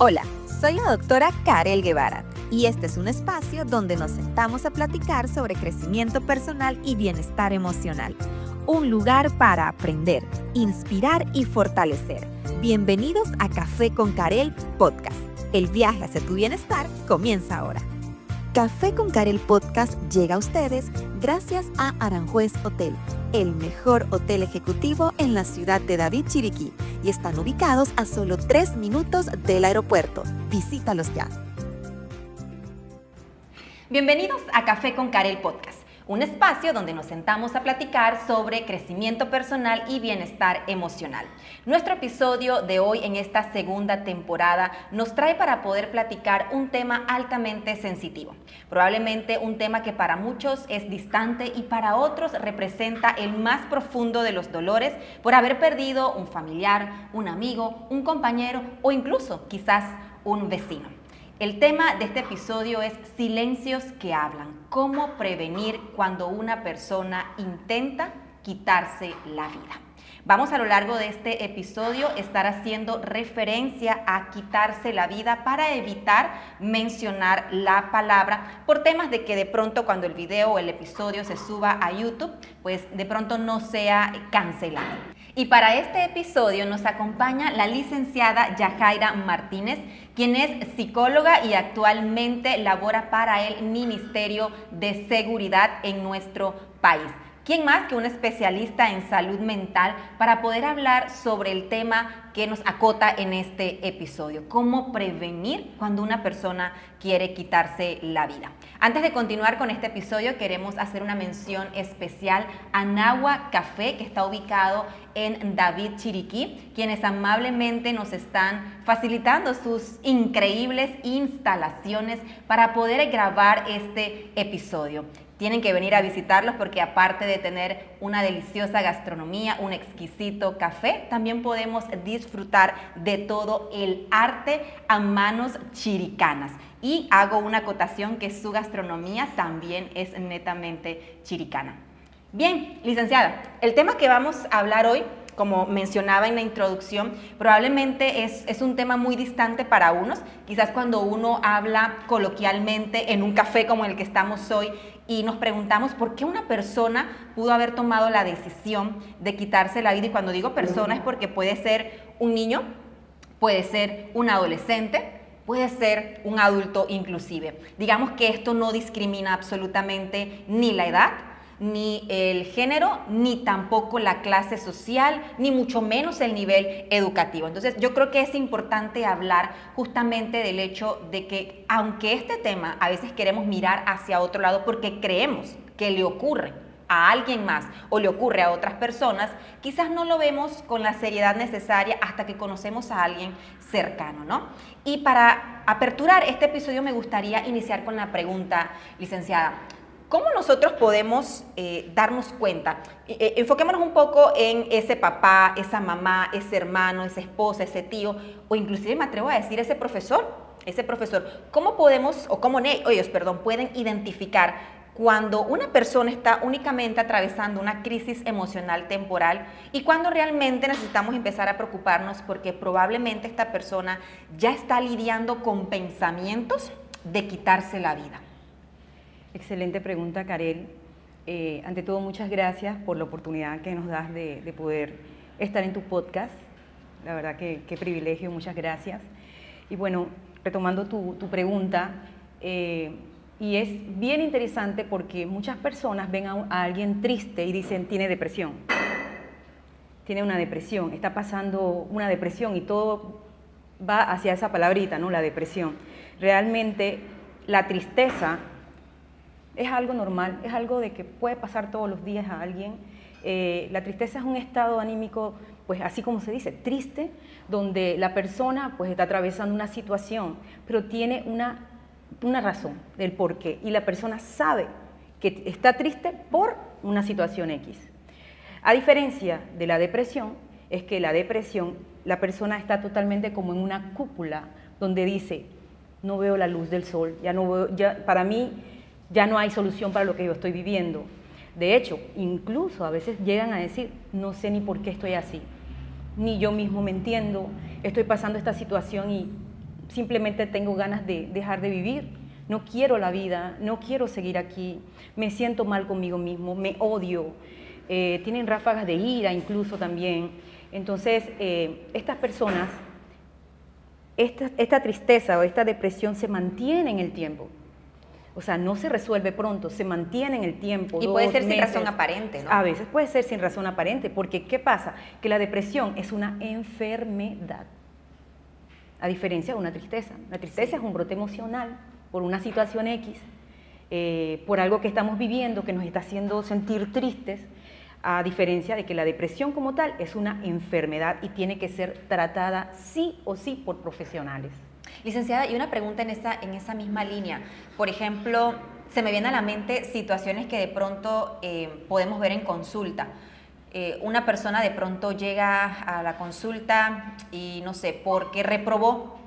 Hola, soy la doctora Karel Guevara y este es un espacio donde nos sentamos a platicar sobre crecimiento personal y bienestar emocional. Un lugar para aprender, inspirar y fortalecer. Bienvenidos a Café con Karel Podcast. El viaje hacia tu bienestar comienza ahora. Café con Karel Podcast llega a ustedes gracias a Aranjuez Hotel, el mejor hotel ejecutivo en la ciudad de David, Chiriquí, y están ubicados a solo 3 minutos del aeropuerto. Visítalos ya. Bienvenidos a Café con Karel Podcast, un espacio donde nos sentamos a platicar sobre crecimiento personal y bienestar emocional. Nuestro episodio de hoy en esta segunda temporada nos trae para poder platicar un tema altamente sensitivo. Probablemente un tema que para muchos es distante y para otros representa el más profundo de los dolores por haber perdido un familiar, un amigo, un compañero o incluso quizás un vecino. El tema de este episodio es silencios que hablan. ¿Cómo prevenir cuando una persona intenta quitarse la vida? Vamos a lo largo de este episodio estar haciendo referencia a quitarse la vida para evitar mencionar la palabra por temas de que de pronto cuando el video o el episodio se suba a YouTube, pues de pronto no sea cancelado. Y para este episodio nos acompaña la licenciada Yajaira Martínez, quien es psicóloga y actualmente labora para el Ministerio de Seguridad en nuestro país. ¿Quién más que un especialista en salud mental para poder hablar sobre el tema que nos acota en este episodio? ¿Cómo prevenir cuando una persona quiere quitarse la vida? Antes de continuar con este episodio, queremos hacer una mención especial a Nahua Café, que está ubicado en David, Chiriquí, quienes amablemente nos están facilitando sus increíbles instalaciones para poder grabar este episodio. Tienen que venir a visitarlos porque aparte de tener una deliciosa gastronomía, un exquisito café, también podemos disfrutar de todo el arte a manos chiricanas. Y hago una acotación que su gastronomía también es netamente chiricana. Bien, licenciada, el tema que vamos a hablar hoy, como mencionaba en la introducción, probablemente es un tema muy distante para unos. Quizás cuando uno habla coloquialmente en un café como el que estamos hoy y nos preguntamos por qué una persona pudo haber tomado la decisión de quitarse la vida. Y cuando digo persona es porque puede ser un niño, puede ser un adolescente, puede ser un adulto inclusive. Digamos que esto no discrimina absolutamente ni la edad, ni el género, ni tampoco la clase social, ni mucho menos el nivel educativo. Entonces, yo creo que es importante hablar justamente del hecho de que, aunque este tema a veces queremos mirar hacia otro lado porque creemos que le ocurre a alguien más o le ocurre a otras personas, quizás no lo vemos con la seriedad necesaria hasta que conocemos a alguien cercano, ¿no? Y para aperturar este episodio me gustaría iniciar con la pregunta, licenciada. ¿Cómo nosotros podemos darnos cuenta? Enfoquémonos un poco en ese papá, esa mamá, ese hermano, esa esposa, ese tío, o inclusive me atrevo a decir ese profesor. ¿Cómo podemos, o cómo ellos, pueden identificar cuando una persona está únicamente atravesando una crisis emocional temporal y cuando realmente necesitamos empezar a preocuparnos porque probablemente esta persona ya está lidiando con pensamientos de quitarse la vida? Excelente pregunta, Karel. Ante todo, muchas gracias por la oportunidad que nos das de poder estar en tu podcast. La verdad que qué privilegio, muchas gracias. Y bueno, retomando tu pregunta, y es bien interesante porque muchas personas ven a alguien triste y dicen, tiene depresión. Tiene una depresión, está pasando una depresión y todo va hacia esa palabrita, ¿no? La depresión. Realmente la tristeza es algo normal, es algo de que puede pasar todos los días a alguien. La tristeza es un estado anímico, pues así como se dice, triste, donde la persona pues está atravesando una situación, pero tiene una razón del por qué, y la persona sabe que está triste por una situación X. A diferencia de la depresión, es que la depresión, la persona está totalmente como en una cúpula, donde dice, no veo la luz del sol, para mí, ya no hay solución para lo que yo estoy viviendo. De hecho, incluso a veces llegan a decir, no sé ni por qué estoy así, ni yo mismo me entiendo, estoy pasando esta situación y simplemente tengo ganas de dejar de vivir, no quiero la vida, no quiero seguir aquí, me siento mal conmigo mismo, me odio, tienen ráfagas de ira incluso también. Entonces, estas personas, esta tristeza o esta depresión se mantiene en el tiempo. O sea, no se resuelve pronto, se mantiene en el tiempo. Y puede ser sin razón aparente, ¿no? A veces puede ser sin razón aparente, porque ¿qué pasa? Que la depresión es una enfermedad, a diferencia de una tristeza. La tristeza es un brote emocional por una situación X, por algo que estamos viviendo que nos está haciendo sentir tristes, a diferencia de que la depresión como tal es una enfermedad y tiene que ser tratada sí o sí por profesionales. Licenciada, y una pregunta en esa misma línea. Por ejemplo, se me viene a la mente situaciones que de pronto podemos ver en consulta. Una persona de pronto llega a la consulta y no sé, porque reprobó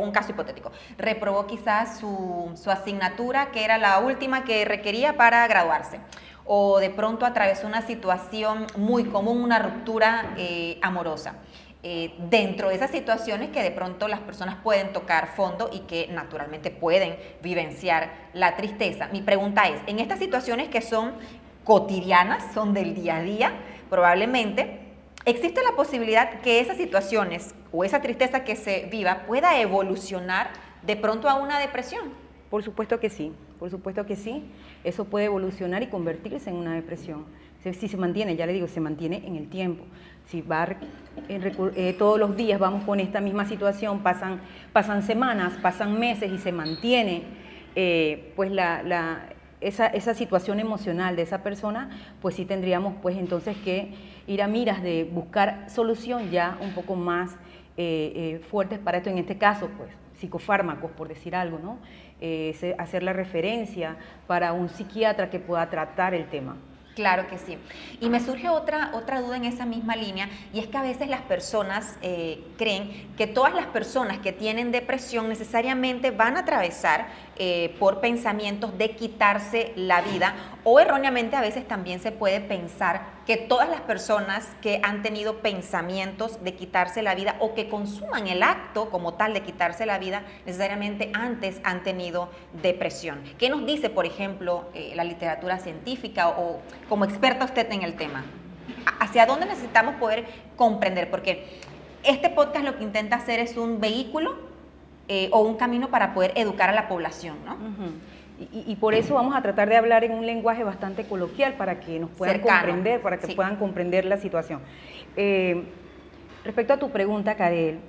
un caso hipotético, reprobó quizás su asignatura, que era la última que requería para graduarse, o de pronto atravesó una situación muy común, una ruptura amorosa. Dentro de esas situaciones que de pronto las personas pueden tocar fondo y que naturalmente pueden vivenciar la tristeza. Mi pregunta es, en estas situaciones que son cotidianas, son del día a día, probablemente existe la posibilidad que esas situaciones o esa tristeza que se viva pueda evolucionar de pronto a una depresión. Por supuesto que sí, por supuesto que sí. Eso puede evolucionar y convertirse en una depresión. Si se mantiene, ya le digo, se mantiene en el tiempo. Si va todos los días vamos con esta misma situación, pasan semanas, pasan meses y se mantiene, pues esa situación emocional de esa persona, pues sí tendríamos pues entonces que ir a miras de buscar solución ya un poco más fuertes para esto. En este caso, pues psicofármacos, por decir algo, ¿no? Hacer la referencia para un psiquiatra que pueda tratar el tema. Claro que sí. Y me surge otra duda en esa misma línea, y es que a veces las personas creen que todas las personas que tienen depresión necesariamente van a atravesar por pensamientos de quitarse la vida, o erróneamente a veces también se puede pensar que todas las personas que han tenido pensamientos de quitarse la vida o que consuman el acto como tal de quitarse la vida, necesariamente antes han tenido depresión. ¿Qué nos dice, por ejemplo, la literatura científica o como experta usted en el tema? ¿Hacia dónde necesitamos poder comprender? Porque este podcast lo que intenta hacer es un vehículo o un camino para poder educar a la población, ¿no? Y por eso vamos a tratar de hablar en un lenguaje bastante coloquial para que nos puedan comprender, para que puedan comprender la situación. Respecto a tu pregunta, Karel,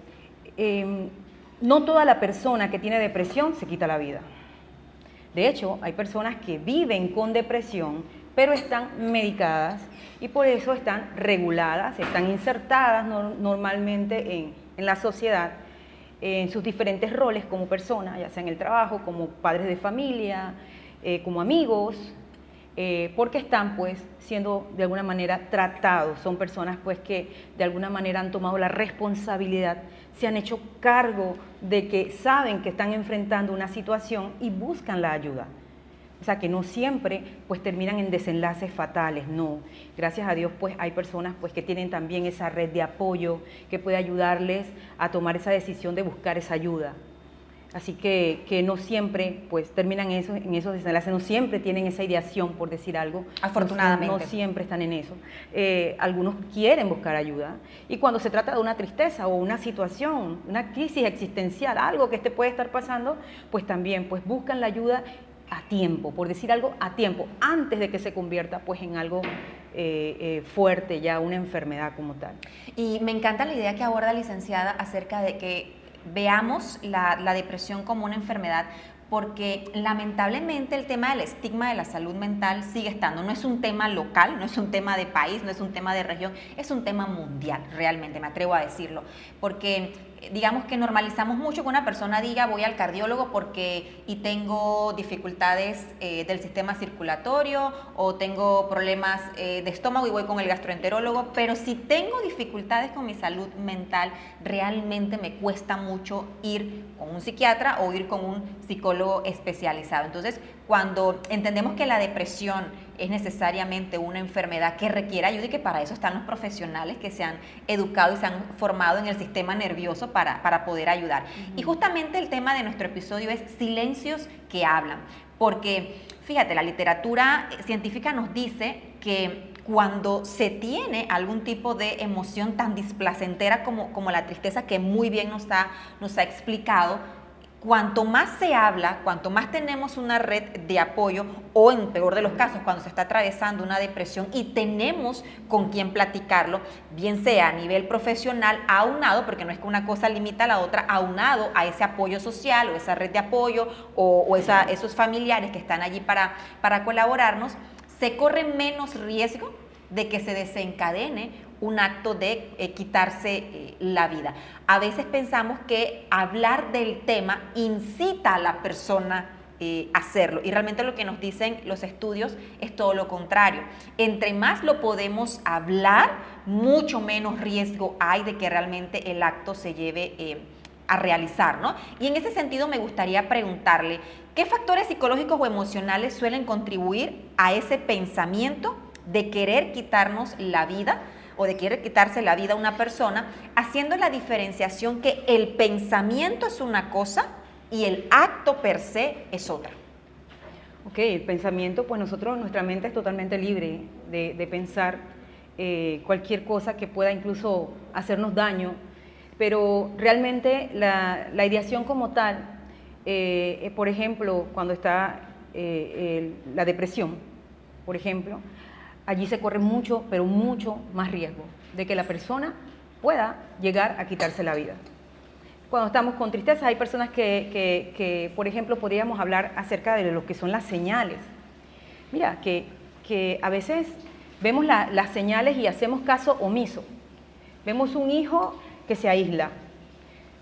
no toda la persona que tiene depresión se quita la vida. De hecho, hay personas que viven con depresión, pero están medicadas y por eso están reguladas, están insertadas normalmente en la sociedad, en sus diferentes roles como personas, ya sea en el trabajo, como padres de familia, como amigos, porque están pues siendo de alguna manera tratados. Son personas pues que de alguna manera han tomado la responsabilidad, se han hecho cargo de que saben que están enfrentando una situación y buscan la ayuda. O sea, que no siempre pues terminan en desenlaces fatales, no. Gracias a Dios pues hay personas pues que tienen también esa red de apoyo que puede ayudarles a tomar esa decisión de buscar esa ayuda. Así que no siempre pues terminan en esos desenlaces, no siempre tienen esa ideación, por decir algo. Afortunadamente. No siempre están en eso. Algunos quieren buscar ayuda y cuando se trata de una tristeza o una situación, una crisis existencial, algo que puede estar pasando, pues también pues buscan la ayuda a tiempo, por decir algo, a tiempo, antes de que se convierta pues en algo fuerte, ya una enfermedad como tal. Y me encanta la idea que aborda, licenciada, acerca de que veamos la depresión como una enfermedad, porque lamentablemente el tema del estigma de la salud mental sigue estando. No es un tema local, no es un tema de país, no es un tema de región, es un tema mundial, realmente, me atrevo a decirlo, porque digamos que normalizamos mucho que una persona diga voy al cardiólogo porque tengo dificultades del sistema circulatorio o tengo problemas de estómago y voy con el gastroenterólogo, pero si tengo dificultades con mi salud mental, realmente me cuesta mucho ir con un psiquiatra o ir con un psicólogo especializado. Entonces, cuando entendemos que la depresión es necesariamente una enfermedad que requiere ayuda y que para eso están los profesionales que se han educado y se han formado en el sistema nervioso para poder ayudar. Y justamente el tema de nuestro episodio es silencios que hablan, porque fíjate, la literatura científica nos dice que cuando se tiene algún tipo de emoción tan displacentera como la tristeza, que muy bien nos ha explicado, cuanto más se habla, cuanto más tenemos una red de apoyo, o en peor de los casos, cuando se está atravesando una depresión y tenemos con quién platicarlo, bien sea a nivel profesional, aunado, porque no es que una cosa limita a la otra, aunado a ese apoyo social o esa red de apoyo o esos familiares que están allí para colaborarnos, se corre menos riesgo de que se desencadene un acto de quitarse la vida. A veces pensamos que hablar del tema incita a la persona a hacerlo, y realmente lo que nos dicen los estudios es todo lo contrario. Entre más lo podemos hablar, mucho menos riesgo hay de que realmente el acto se lleve a realizar, ¿no? Y en ese sentido me gustaría preguntarle, ¿qué factores psicológicos o emocionales suelen contribuir a ese pensamiento de querer quitarnos la vida o de querer quitarse la vida a una persona, haciendo la diferenciación que el pensamiento es una cosa y el acto per se es otra? Ok, el pensamiento, pues nuestra mente es totalmente libre de pensar cualquier cosa que pueda incluso hacernos daño, pero realmente la ideación como tal, por ejemplo, cuando está la depresión, por ejemplo, allí se corre mucho, pero mucho más riesgo de que la persona pueda llegar a quitarse la vida. Cuando estamos con tristeza, hay personas que por ejemplo, podríamos hablar acerca de lo que son las señales. Mira, que a veces vemos las señales y hacemos caso omiso. Vemos un hijo que se aísla,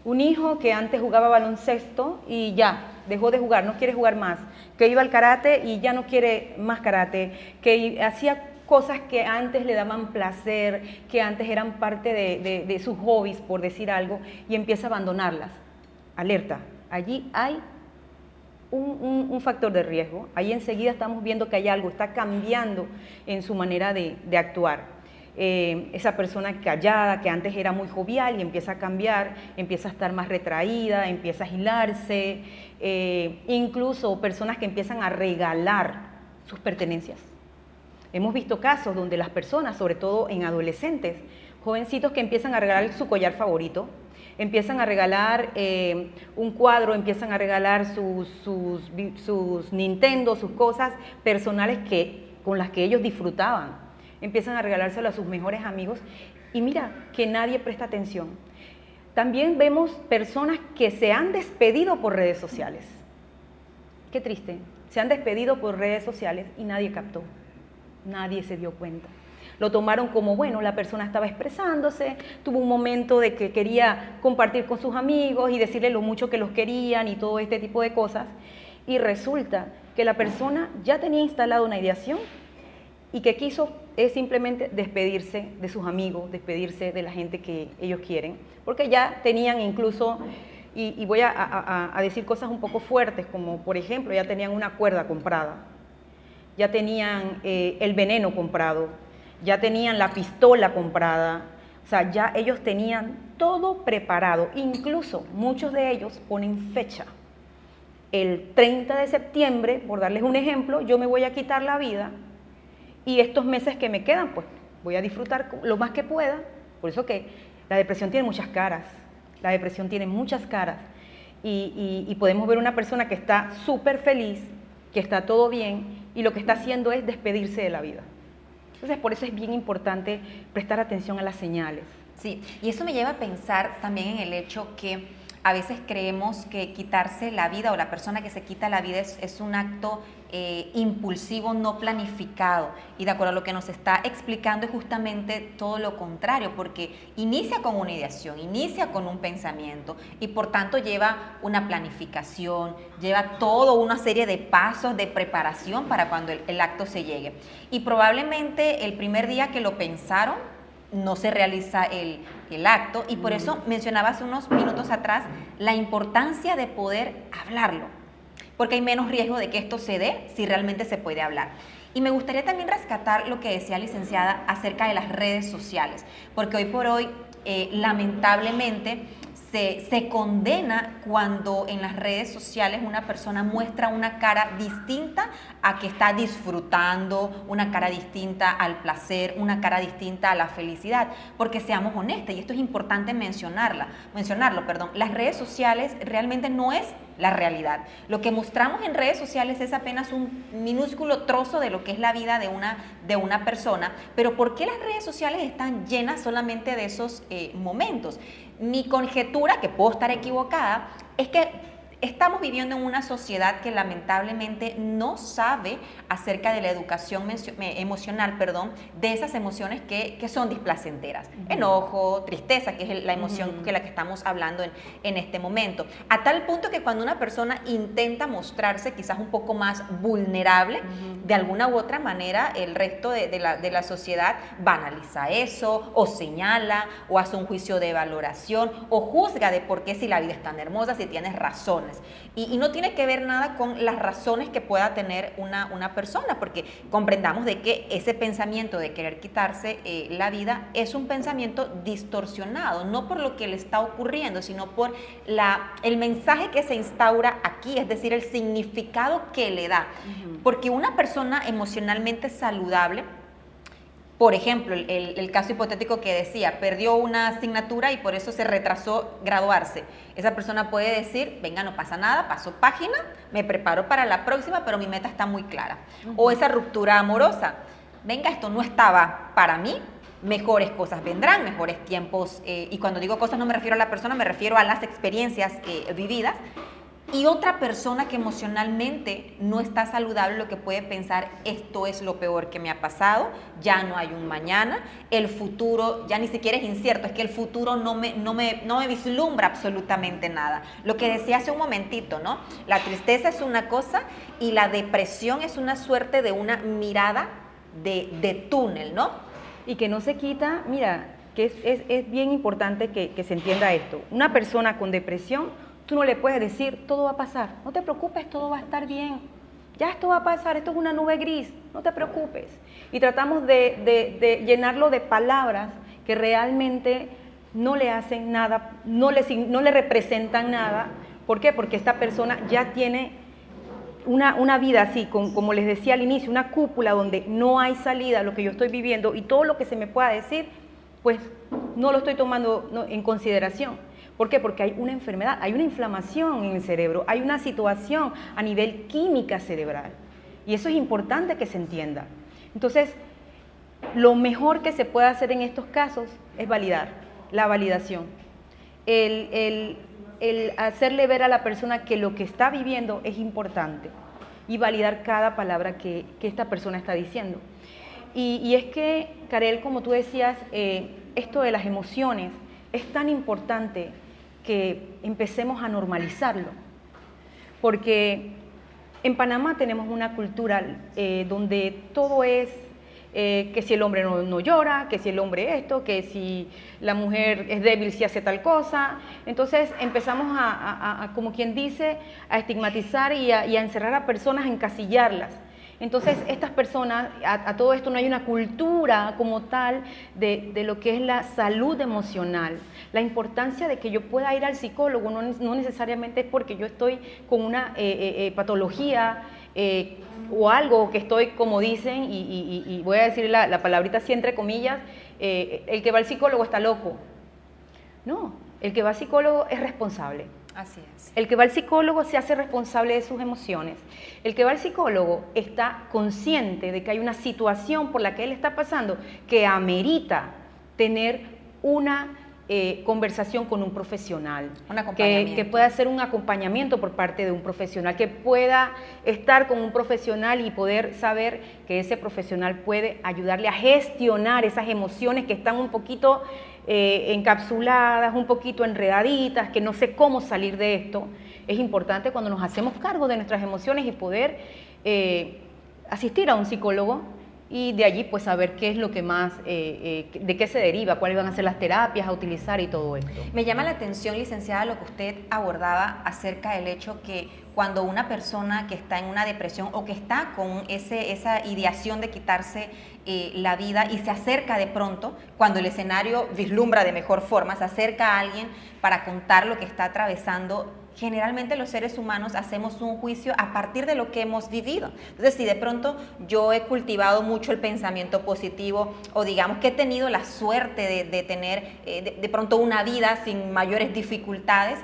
un hijo que antes jugaba baloncesto y ya dejó de jugar, no quiere jugar más, que iba al karate y ya no quiere más karate, que hacía cosas que antes le daban placer, que antes eran parte de sus hobbies, por decir algo, y empieza a abandonarlas. Alerta, allí hay un factor de riesgo, ahí enseguida estamos viendo que hay algo, está cambiando en su manera de actuar. Esa persona callada, que antes era muy jovial y empieza a cambiar, empieza a estar más retraída, empieza a aislarse, incluso personas que empiezan a regalar sus pertenencias. Hemos visto casos donde las personas, sobre todo en adolescentes, jovencitos que empiezan a regalar su collar favorito, empiezan a regalar un cuadro, empiezan a regalar sus Nintendo, sus cosas personales con las que ellos disfrutaban, empiezan a regalárselo a sus mejores amigos y mira que nadie presta atención. También vemos personas que se han despedido por redes sociales. Qué triste, se han despedido por redes sociales y nadie captó. Nadie se dio cuenta. Lo tomaron como, bueno, la persona estaba expresándose, tuvo un momento de que quería compartir con sus amigos y decirle lo mucho que los querían y todo este tipo de cosas. Y resulta que la persona ya tenía instalada una ideación y que quiso simplemente despedirse de sus amigos, despedirse de la gente que ellos quieren, porque ya tenían incluso, y voy a decir cosas un poco fuertes, como por ejemplo, ya tenían una cuerda comprada, ya tenían el veneno comprado, ya tenían la pistola comprada, o sea, ya ellos tenían todo preparado, incluso muchos de ellos ponen fecha. El 30 de septiembre, por darles un ejemplo, yo me voy a quitar la vida y estos meses que me quedan, pues voy a disfrutar lo más que pueda. Por eso que la depresión tiene muchas caras, la depresión tiene muchas caras y podemos ver una persona que está súper feliz, que está todo bien, y lo que está haciendo es despedirse de la vida. Entonces, por eso es bien importante prestar atención a las señales. Sí, y eso me lleva a pensar también en el hecho que a veces creemos que quitarse la vida o la persona que se quita la vida es un acto impulsivo, no planificado. Y de acuerdo a lo que nos está explicando es justamente todo lo contrario, porque inicia con una ideación, inicia con un pensamiento y por tanto lleva una planificación, lleva toda una serie de pasos de preparación para cuando el acto se llegue. Y probablemente el primer día que lo pensaron, no se realiza el acto y por eso mencionaba hace unos minutos atrás la importancia de poder hablarlo, porque hay menos riesgo de que esto se dé si realmente se puede hablar. Y me gustaría también rescatar lo que decía licenciada acerca de las redes sociales, porque hoy por hoy, lamentablemente, se condena cuando en las redes sociales una persona muestra una cara distinta a que está disfrutando, una cara distinta al placer, una cara distinta a la felicidad, porque seamos honestos, y esto es importante mencionarlo, las redes sociales realmente no es la realidad. Lo que mostramos en redes sociales es apenas un minúsculo trozo de lo que es la vida de una persona, pero ¿por qué las redes sociales están llenas solamente de esos momentos? Mi conjetura, que puedo estar equivocada, es que estamos viviendo en una sociedad que lamentablemente no sabe acerca de la educación emocional, de esas emociones que son displacenteras. Enojo, tristeza, que es la emoción que la que estamos hablando en este momento. A tal punto que cuando una persona intenta mostrarse quizás un poco más vulnerable, de alguna u otra manera el resto de la sociedad banaliza eso, o señala, o hace un juicio de valoración, o juzga de por qué si la vida es tan hermosa, si tienes razones. Y no tiene que ver nada con las razones que pueda tener una persona, porque comprendamos de que ese pensamiento de querer quitarse la vida es un pensamiento distorsionado, no por lo que le está ocurriendo, sino por el mensaje que se instaura aquí, es decir, el significado que le da. Porque una persona emocionalmente saludable, por ejemplo, el caso hipotético que decía, perdió una asignatura y por eso se retrasó graduarse. Esa persona puede decir, venga, no pasa nada, paso página, me preparo para la próxima, pero mi meta está muy clara. O esa ruptura amorosa, venga, esto no estaba para mí, mejores cosas vendrán, mejores tiempos, y cuando digo cosas no me refiero a la persona, me refiero a las experiencias vividas. Y otra persona que emocionalmente no está saludable, lo que puede pensar, esto es lo peor que me ha pasado, ya no hay un mañana, el futuro ya ni siquiera es incierto, es que el futuro no me vislumbra absolutamente nada. Lo que decía hace un momentito, ¿no? La tristeza es una cosa y la depresión es una suerte de una mirada de túnel, ¿no? Y que no se quita, mira, que es bien importante que se entienda esto. Una persona con depresión, tú no le puedes decir, todo va a pasar, no te preocupes, todo va a estar bien, ya esto va a pasar, esto es una nube gris, no te preocupes. Y tratamos de llenarlo de palabras que realmente no le hacen nada, no le representan nada. ¿Por qué? Porque esta persona ya tiene una vida así, como les decía al inicio, una cúpula donde no hay salida a lo que yo estoy viviendo y todo lo que se me pueda decir, pues no lo estoy tomando en consideración. ¿Por qué? Porque hay una enfermedad, hay una inflamación en el cerebro, hay una situación a nivel química cerebral. Y eso es importante que se entienda. Entonces, lo mejor que se puede hacer en estos casos es validar, la validación. El hacerle ver a la persona que lo que está viviendo es importante y validar cada palabra que esta persona está diciendo. Y es que, Karel, como tú decías, esto de las emociones es tan importante que empecemos a normalizarlo, porque en Panamá tenemos una cultura donde todo es que si el hombre no llora, que si el hombre esto, que si la mujer es débil si hace tal cosa. Entonces empezamos a como quien dice, a estigmatizar y a encerrar a personas, a encasillarlas. Entonces, estas personas, a todo esto no hay una cultura como tal de lo que es la salud emocional. La importancia de que yo pueda ir al psicólogo no necesariamente es porque yo estoy con una patología o algo que estoy, como dicen, y voy a decir la palabrita así entre comillas, el que va al psicólogo está loco. No, el que va al psicólogo es responsable. Así es. El que va al psicólogo se hace responsable de sus emociones. El que va al psicólogo está consciente de que hay una situación por la que él está pasando que amerita tener una conversación con un profesional, que pueda hacer un acompañamiento por parte de un profesional, que pueda estar con un profesional y poder saber que ese profesional puede ayudarle a gestionar esas emociones que están un poquito encapsuladas, un poquito enredaditas, que no sé cómo salir de esto. Es importante cuando nos hacemos cargo de nuestras emociones y poder asistir a un psicólogo y de allí pues saber qué es lo que más, de qué se deriva, cuáles van a ser las terapias a utilizar y todo esto. Me llama la atención, licenciada, lo que usted abordaba acerca del hecho que cuando una persona que está en una depresión o que está con esa ideación de quitarse la vida y se acerca de pronto, cuando el escenario vislumbra de mejor forma, se acerca a alguien para contar lo que está atravesando, generalmente los seres humanos hacemos un juicio a partir de lo que hemos vivido. Entonces, si de pronto yo he cultivado mucho el pensamiento positivo o digamos que he tenido la suerte de tener de pronto una vida sin mayores dificultades,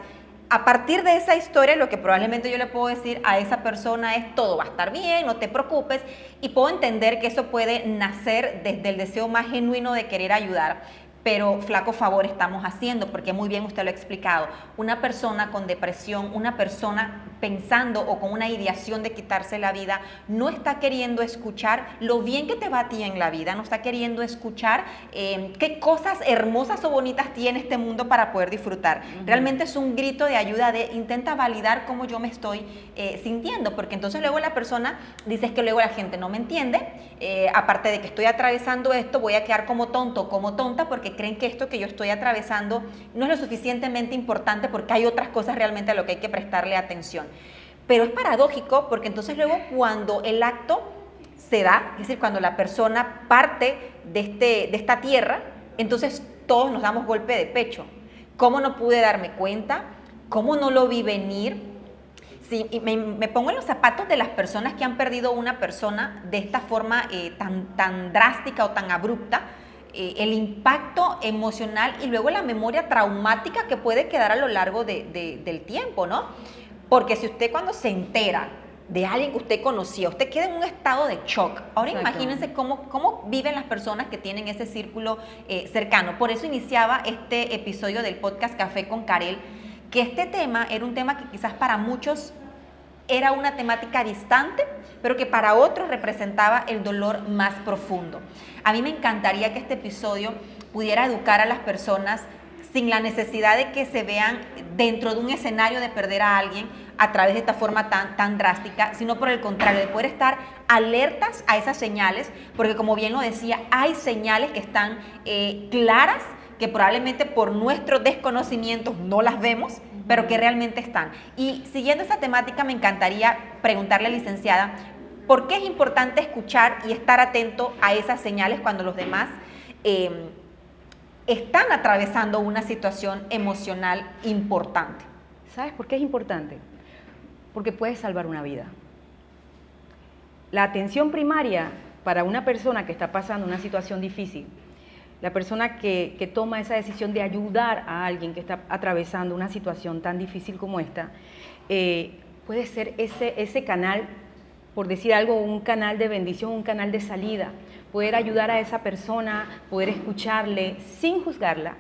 a partir de esa historia lo que probablemente yo le puedo decir a esa persona es todo va a estar bien, no te preocupes, y puedo entender que eso puede nacer desde el deseo más genuino de querer ayudar. Pero flaco favor estamos haciendo, porque muy bien usted lo ha explicado. Una persona con depresión, una persona pensando o con una ideación de quitarse la vida, no está queriendo escuchar lo bien que te va a ti en la vida, no está queriendo escuchar qué cosas hermosas o bonitas tiene este mundo para poder disfrutar. Realmente es un grito de ayuda de intenta validar cómo yo me estoy sintiendo, porque entonces luego la persona dice es que luego la gente no me entiende, aparte de que estoy atravesando esto, voy a quedar como tonto, como tonta, porque creen que esto que yo estoy atravesando no es lo suficientemente importante porque hay otras cosas realmente a lo que hay que prestarle atención. Pero es paradójico porque entonces luego cuando el acto se da, es decir, cuando la persona parte de esta tierra, entonces todos nos damos golpe de pecho. ¿Cómo no pude darme cuenta? ¿Cómo no lo vi venir? Sí, y me pongo en los zapatos de las personas que han perdido una persona de esta forma tan drástica o tan abrupta, el impacto emocional y luego la memoria traumática que puede quedar a lo largo del tiempo, ¿no? Porque si usted cuando se entera de alguien que usted conocía, usted queda en un estado de shock. Ahora imagínense cómo viven las personas que tienen ese círculo cercano. Por eso iniciaba este episodio del podcast Café con Karel, que este tema era un tema que quizás para muchos era una temática distante, pero que para otros representaba el dolor más profundo. A mí me encantaría que este episodio pudiera educar a las personas sin la necesidad de que se vean dentro de un escenario de perder a alguien a través de esta forma tan drástica, sino por el contrario, de poder estar alertas a esas señales, porque como bien lo decía, hay señales que están claras, que probablemente por nuestros desconocimientos no las vemos, pero que realmente están. Y siguiendo esa temática, me encantaría preguntarle, licenciada, ¿por qué es importante escuchar y estar atento a esas señales cuando los demás están atravesando una situación emocional importante? ¿Sabes por qué es importante? Porque puede salvar una vida. La atención primaria para una persona que está pasando una situación difícil, la persona que toma esa decisión de ayudar a alguien que está atravesando una situación tan difícil como esta, puede ser ese canal, por decir algo, un canal de bendición, un canal de salida, poder ayudar a esa persona, poder escucharla sin juzgarla,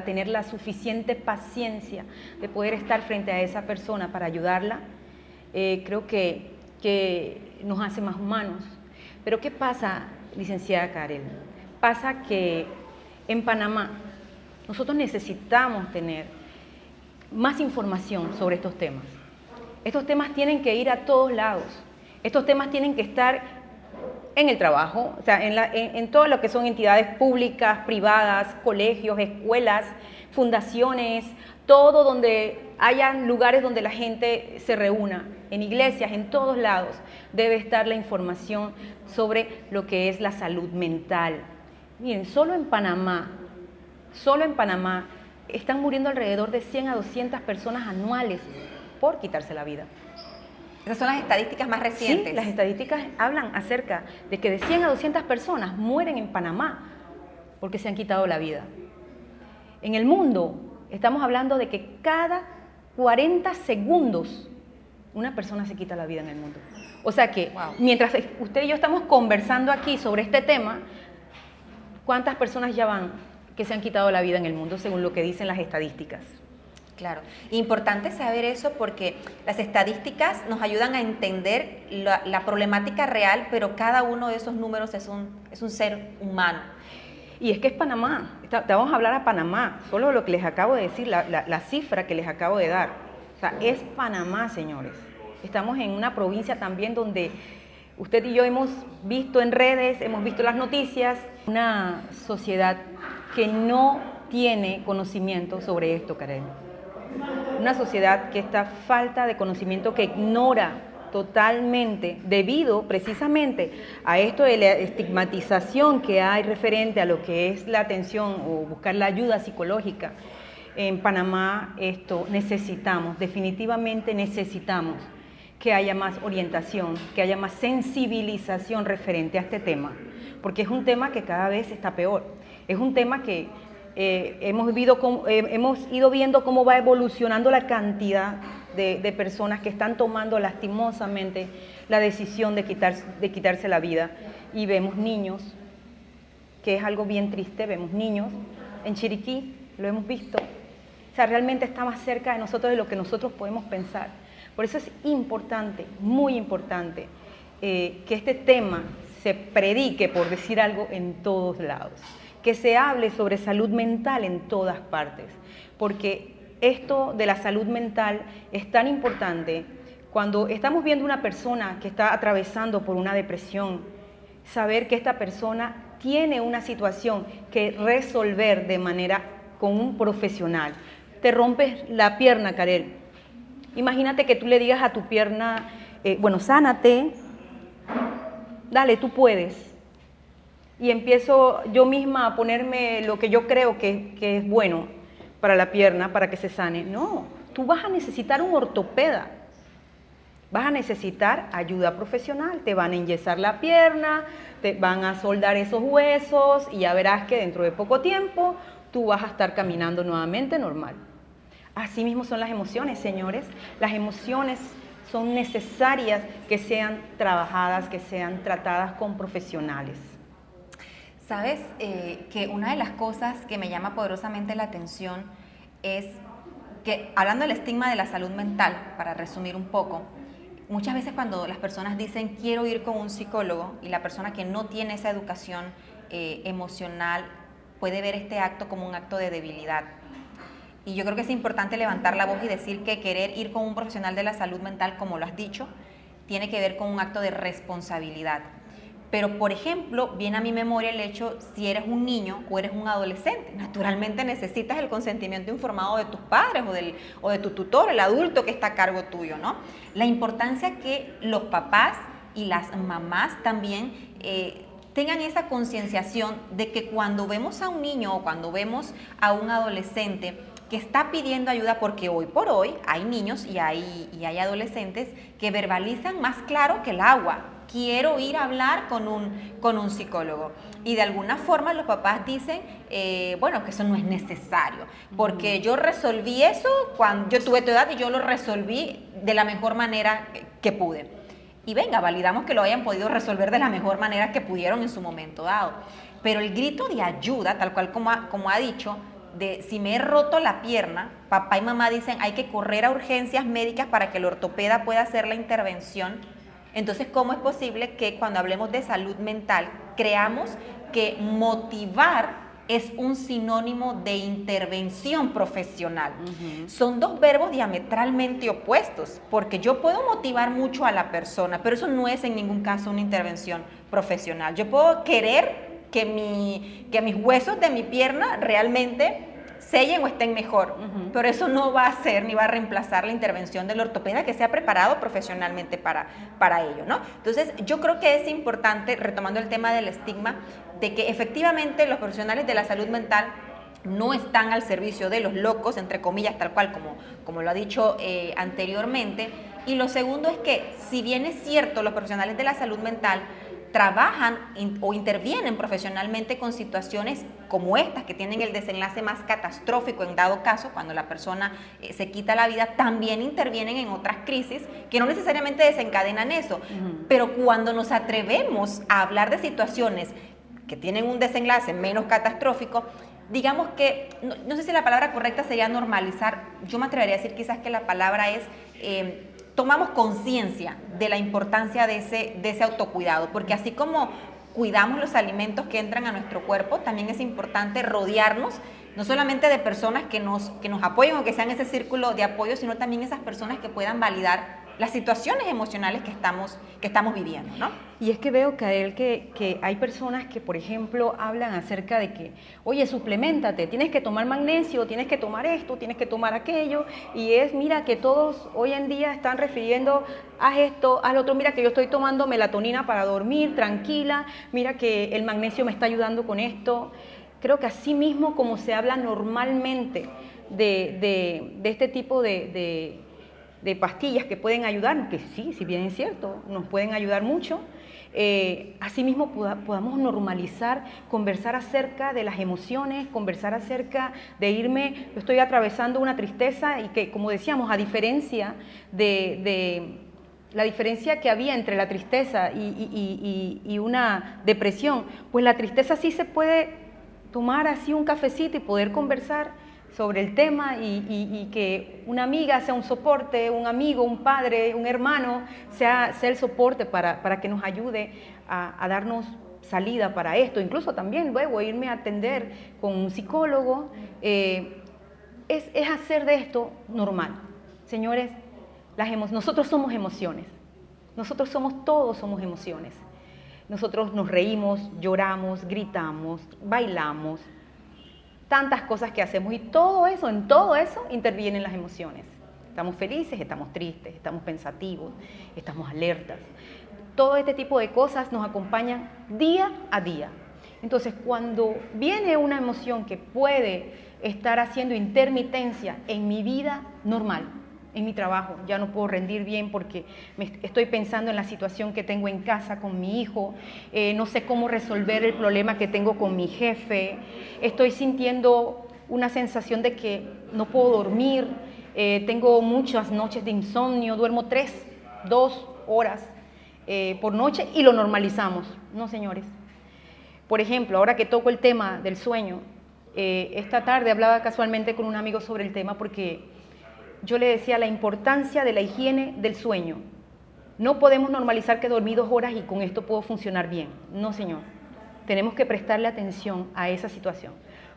tener la suficiente paciencia de poder estar frente a esa persona para ayudarla, creo que nos hace más humanos. Pero ¿qué pasa, licenciada Karel? Pasa que en Panamá nosotros necesitamos tener más información sobre estos temas. Estos temas tienen que ir a todos lados. Estos temas tienen que estar en el trabajo, o sea, en todo lo que son entidades públicas, privadas, colegios, escuelas, fundaciones, todo donde hayan lugares donde la gente se reúna, en iglesias, en todos lados, debe estar la información sobre lo que es la salud mental. Miren, solo en Panamá, están muriendo alrededor de 100 a 200 personas anuales por quitarse la vida. Esas son las estadísticas más recientes. Sí, las estadísticas hablan acerca de que de 100 a 200 personas mueren en Panamá porque se han quitado la vida. En el mundo, estamos hablando de que cada 40 segundos una persona se quita la vida en el mundo. O sea que, mientras usted y yo estamos conversando aquí sobre este tema, ¿cuántas personas ya van que se han quitado la vida en el mundo según lo que dicen las estadísticas? Claro, importante saber eso porque las estadísticas nos ayudan a entender la problemática real, pero cada uno de esos números es un ser humano. Y es que es Panamá, vamos a hablar a Panamá, solo lo que les acabo de decir, la cifra que les acabo de dar. O sea, es Panamá, señores. Estamos en una provincia también donde Usted y yo hemos visto en redes, hemos visto las noticias, una sociedad que no tiene conocimiento sobre esto, Karel. Una sociedad que está falta de conocimiento, que ignora totalmente, debido precisamente a esto de la estigmatización que hay referente a lo que es la atención o buscar la ayuda psicológica. En Panamá definitivamente necesitamos que haya más orientación, que haya más sensibilización referente a este tema, porque es un tema que cada vez está peor, es un tema que hemos ido viendo cómo va evolucionando la cantidad de personas que están tomando lastimosamente la decisión de quitarse la vida, y vemos niños, que es algo bien triste, vemos niños en Chiriquí, lo hemos visto, o sea, realmente está más cerca de nosotros de lo que nosotros podemos pensar. Por eso es importante, muy importante, que este tema se predique, por decir algo, en todos lados, que se hable sobre salud mental en todas partes, porque esto de la salud mental es tan importante. Cuando estamos viendo una persona que está atravesando por una depresión, saber que esta persona tiene una situación que resolver de manera con un profesional. Te rompes la pierna, Karel. Imagínate que tú le digas a tu pierna, sánate, dale, tú puedes. Y empiezo yo misma a ponerme lo que yo creo que es bueno para la pierna, para que se sane. No, tú vas a necesitar un ortopeda, vas a necesitar ayuda profesional, te van a enyesar la pierna, te van a soldar esos huesos y ya verás que dentro de poco tiempo tú vas a estar caminando nuevamente normal. Así mismo son las emociones, señores. Las emociones son necesarias que sean trabajadas, que sean tratadas con profesionales. Sabes que una de las cosas que me llama poderosamente la atención es que, hablando del estigma de la salud mental, para resumir un poco, muchas veces cuando las personas dicen quiero ir con un psicólogo y la persona que no tiene esa educación emocional puede ver este acto como un acto de debilidad. Y yo creo que es importante levantar la voz y decir que querer ir con un profesional de la salud mental, como lo has dicho, tiene que ver con un acto de responsabilidad. Pero, por ejemplo, viene a mi memoria el hecho, si eres un niño o eres un adolescente, naturalmente necesitas el consentimiento informado de tus padres o de tu tutor, el adulto que está a cargo tuyo, ¿no? La importancia que los papás y las mamás también tengan esa concienciación de que cuando vemos a un niño o cuando vemos a un adolescente que está pidiendo ayuda, porque hoy por hoy hay niños y hay adolescentes que verbalizan más claro que el agua. Quiero ir a hablar con un psicólogo. Y de alguna forma los papás dicen, que eso no es necesario, porque yo resolví eso cuando yo tuve tu edad y yo lo resolví de la mejor manera que pude. Y venga, validamos que lo hayan podido resolver de la mejor manera que pudieron en su momento dado. Pero el grito de ayuda, tal cual como ha dicho, de si me he roto la pierna, papá y mamá dicen hay que correr a urgencias médicas para que el ortopeda pueda hacer la intervención. Entonces, ¿cómo es posible que cuando hablemos de salud mental creamos que motivar es un sinónimo de intervención profesional? Son dos verbos diametralmente opuestos, porque yo puedo motivar mucho a la persona, pero eso no es en ningún caso una intervención profesional. Yo puedo querer que mis huesos de mi pierna realmente sellen o estén mejor, pero eso no va a ser ni va a reemplazar la intervención del ortopeda que se ha preparado profesionalmente para ello, ¿no? Entonces, yo creo que es importante, retomando el tema del estigma, de que efectivamente los profesionales de la salud mental no están al servicio de los locos, entre comillas, tal cual como lo ha dicho anteriormente. Y lo segundo es que, si bien es cierto, los profesionales de la salud mental trabajan o intervienen profesionalmente con situaciones como estas, que tienen el desenlace más catastrófico en dado caso, cuando la persona se quita la vida, también intervienen en otras crisis que no necesariamente desencadenan eso. Pero cuando nos atrevemos a hablar de situaciones que tienen un desenlace menos catastrófico, digamos que, no sé si la palabra correcta sería normalizar, yo me atrevería a decir quizás que la palabra es tomamos conciencia de la importancia de ese autocuidado, porque así como cuidamos los alimentos que entran a nuestro cuerpo, también es importante rodearnos no solamente de personas que nos apoyen o que sean ese círculo de apoyo, sino también esas personas que puedan validar las situaciones emocionales que estamos viviendo, ¿no? Y es que veo, Karel, que hay personas que, por ejemplo, hablan acerca de que, oye, supleméntate, tienes que tomar magnesio, tienes que tomar esto, tienes que tomar aquello, y mira, que todos hoy en día están refiriendo, haz esto, haz lo otro, mira que yo estoy tomando melatonina para dormir, tranquila, mira que el magnesio me está ayudando con esto. Creo que así mismo como se habla normalmente de este tipo de pastillas que pueden ayudar, que sí, si bien es cierto, nos pueden ayudar mucho, asimismo podamos normalizar, conversar acerca de las emociones, conversar acerca de yo estoy atravesando una tristeza y que, como decíamos, a diferencia de la diferencia que había entre la tristeza y una depresión, pues la tristeza sí se puede tomar así un cafecito y poder conversar sobre el tema y que una amiga sea un soporte, un amigo, un padre, un hermano, sea el soporte para que nos ayude a darnos salida para esto. Incluso también luego irme a atender con un psicólogo. Es hacer de esto normal. Señores, nosotros somos emociones. Todos somos emociones. Nosotros nos reímos, lloramos, gritamos, bailamos, tantas cosas que hacemos y en todo eso intervienen las emociones. Estamos felices, estamos tristes, estamos pensativos, estamos alertas. Todo este tipo de cosas nos acompañan día a día. Entonces, cuando viene una emoción que puede estar haciendo intermitencia en mi vida normal, en mi trabajo, ya no puedo rendir bien porque estoy pensando en la situación que tengo en casa con mi hijo, no sé cómo resolver el problema que tengo con mi jefe, estoy sintiendo una sensación de que no puedo dormir, tengo muchas noches de insomnio, duermo 2 horas por noche y lo normalizamos. No, señores. Por ejemplo, ahora que toco el tema del sueño, esta tarde hablaba casualmente con un amigo sobre el tema porque yo le decía la importancia de la higiene del sueño. No podemos normalizar que dormí 2 horas y con esto puedo funcionar bien. No, señor. Tenemos que prestarle atención a esa situación.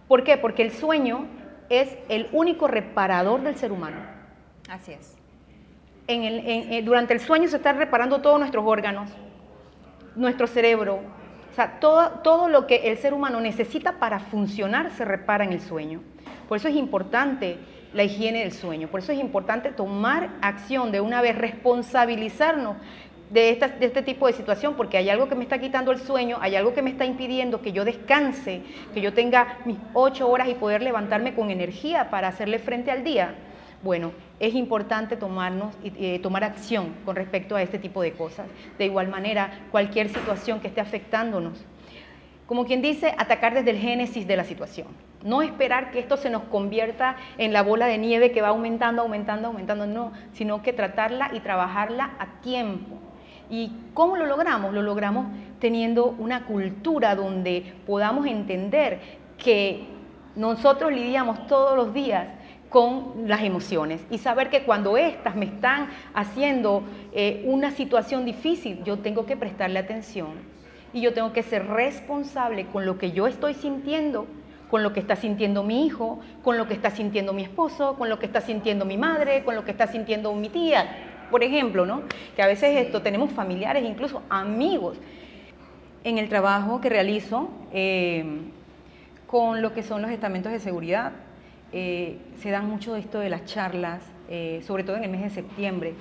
¿Por qué? Porque el sueño es el único reparador del ser humano. Así es. Durante el sueño se están reparando todos nuestros órganos, nuestro cerebro. O sea, todo lo que el ser humano necesita para funcionar se repara en el sueño. Por eso es importante la higiene del sueño. Por eso es importante tomar acción de una vez, responsabilizarnos de este tipo de situación, porque hay algo que me está quitando el sueño, hay algo que me está impidiendo que yo descanse, que yo tenga mis 8 horas y poder levantarme con energía para hacerle frente al día. Bueno, es importante tomar acción con respecto a este tipo de cosas. De igual manera, cualquier situación que esté afectándonos, como quien dice, atacar desde el génesis de la situación. No esperar que esto se nos convierta en la bola de nieve que va aumentando, no, sino que tratarla y trabajarla a tiempo. ¿Y cómo lo logramos? Lo logramos teniendo una cultura donde podamos entender que nosotros lidiamos todos los días con las emociones y saber que cuando estas me están haciendo una situación difícil, yo tengo que prestarle atención y yo tengo que ser responsable con lo que yo estoy sintiendo, con lo que está sintiendo mi hijo, con lo que está sintiendo mi esposo, con lo que está sintiendo mi madre, con lo que está sintiendo mi tía, por ejemplo, ¿no? Que a veces tenemos familiares, incluso amigos. En el trabajo que realizo con lo que son los estamentos de seguridad, se dan mucho esto de las charlas, sobre todo en el mes de septiembre.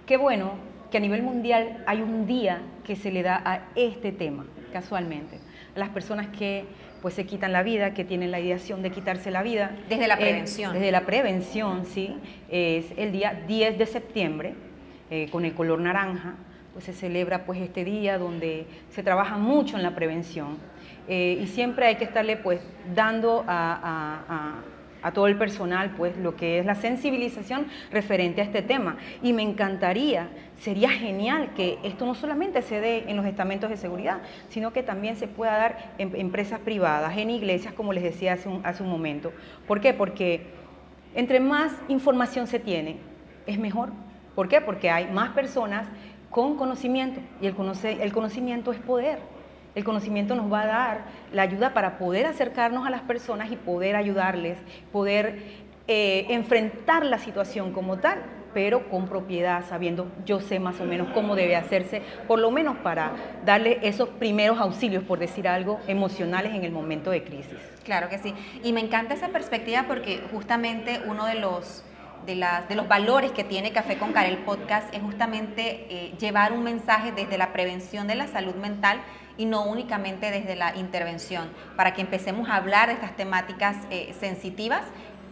Qué bueno que a nivel mundial hay un día que se le da a este tema, casualmente. A las personas que pues se quitan la vida, que tienen la ideación de quitarse la vida. Desde la prevención. Desde la prevención, sí. Es el día 10 de septiembre, con el color naranja, pues se celebra pues este día donde se trabaja mucho en la prevención. Y siempre hay que estarle pues dando a todo el personal pues lo que es la sensibilización referente a este tema. Y me encantaría, sería genial que esto no solamente se dé en los estamentos de seguridad, sino que también se pueda dar en empresas privadas, en iglesias, como les decía hace un momento. ¿Por qué? Porque entre más información se tiene, es mejor. ¿Por qué? Porque hay más personas con conocimiento y el conocimiento es poder. El conocimiento nos va a dar la ayuda para poder acercarnos a las personas y poder ayudarles, poder enfrentar la situación como tal, pero con propiedad, sabiendo, yo sé más o menos cómo debe hacerse, por lo menos para darle esos primeros auxilios, por decir algo, emocionales en el momento de crisis. Claro que sí. Y me encanta esa perspectiva porque justamente uno de los valores que tiene Café con Karel Podcast es justamente llevar un mensaje desde la prevención de la salud mental y no únicamente desde la intervención, para que empecemos a hablar de estas temáticas sensitivas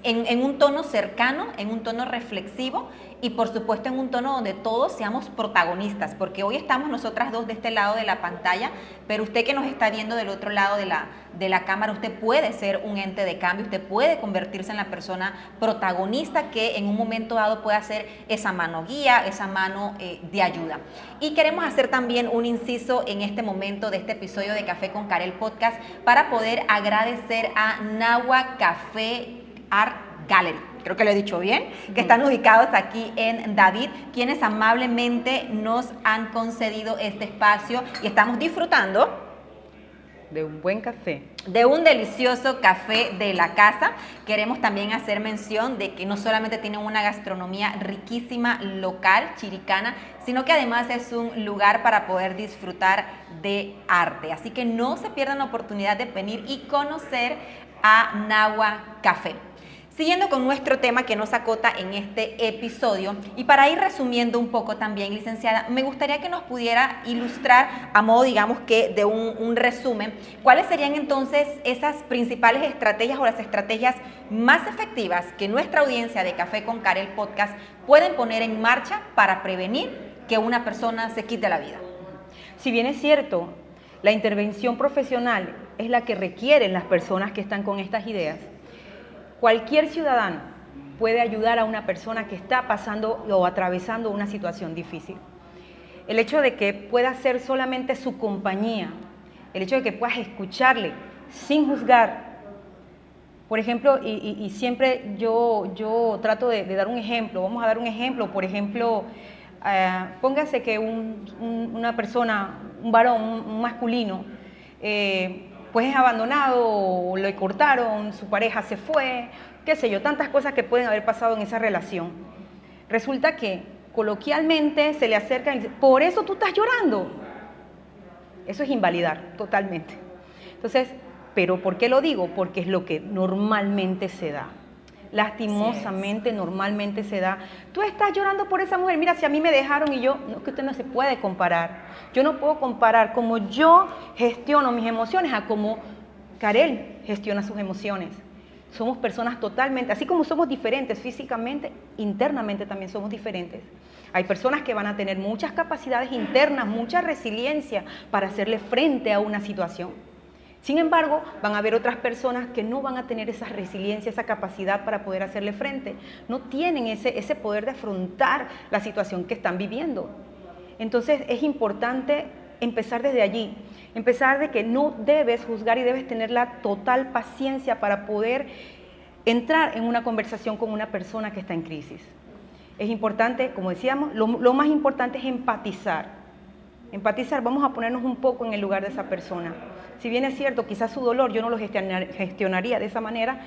en un tono cercano, en un tono reflexivo y por supuesto en un tono donde todos seamos protagonistas, porque hoy estamos nosotras dos de este lado de la pantalla, pero usted que nos está viendo del otro lado de la cámara, usted puede ser un ente de cambio, usted puede convertirse en la persona protagonista que en un momento dado pueda ser esa mano guía, esa mano de ayuda. Y queremos hacer también un inciso en este momento de este episodio de Café con Karel Podcast para poder agradecer a Nahua Café Art Gallery, creo que lo he dicho bien, que están ubicados aquí en David, quienes amablemente nos han concedido este espacio y estamos disfrutando de un buen café. De un delicioso café de la casa. Queremos también hacer mención de que no solamente tienen una gastronomía riquísima local, chiricana, sino que además es un lugar para poder disfrutar de arte. Así que no se pierdan la oportunidad de venir y conocer a Nahua Café. Siguiendo con nuestro tema que nos acota en este episodio y para ir resumiendo un poco también, licenciada, me gustaría que nos pudiera ilustrar a modo, digamos que de un resumen, cuáles serían entonces esas principales estrategias o las estrategias más efectivas que nuestra audiencia de Café con Karel Podcast pueden poner en marcha para prevenir que una persona se quite la vida. Si bien es cierto, la intervención profesional es la que requieren las personas que están con estas ideas, cualquier ciudadano puede ayudar a una persona que está pasando o atravesando una situación difícil. El hecho de que pueda ser solamente su compañía, el hecho de que puedas escucharle sin juzgar. Por ejemplo, y siempre yo trato de dar un ejemplo, vamos a dar un ejemplo, por ejemplo, póngase que una persona, un varón, un masculino, pues es abandonado, o le cortaron, su pareja se fue, qué sé yo, tantas cosas que pueden haber pasado en esa relación. Resulta que coloquialmente se le acerca y dice, por eso tú estás llorando. Eso es invalidar totalmente. Entonces, ¿pero por qué lo digo? Porque es lo que normalmente se da. Lastimosamente, normalmente se da. Tú estás llorando por esa mujer. Mira, si a mí me dejaron y yo, no, que usted no se puede comparar. Yo no puedo comparar cómo yo gestiono mis emociones a cómo Karel gestiona sus emociones. Somos personas totalmente, así como somos diferentes físicamente, internamente también somos diferentes. Hay personas que van a tener muchas capacidades internas, mucha resiliencia para hacerle frente a una situación. Sin embargo, van a haber otras personas que no van a tener esa resiliencia, esa capacidad para poder hacerle frente. No tienen ese poder de afrontar la situación que están viviendo. Entonces, es importante empezar desde allí. Empezar de que no debes juzgar y debes tener la total paciencia para poder entrar en una conversación con una persona que está en crisis. Es importante, como decíamos, lo más importante es empatizar. Empatizar, vamos a ponernos un poco en el lugar de esa persona. Si bien es cierto, quizás su dolor yo no lo gestionaría de esa manera,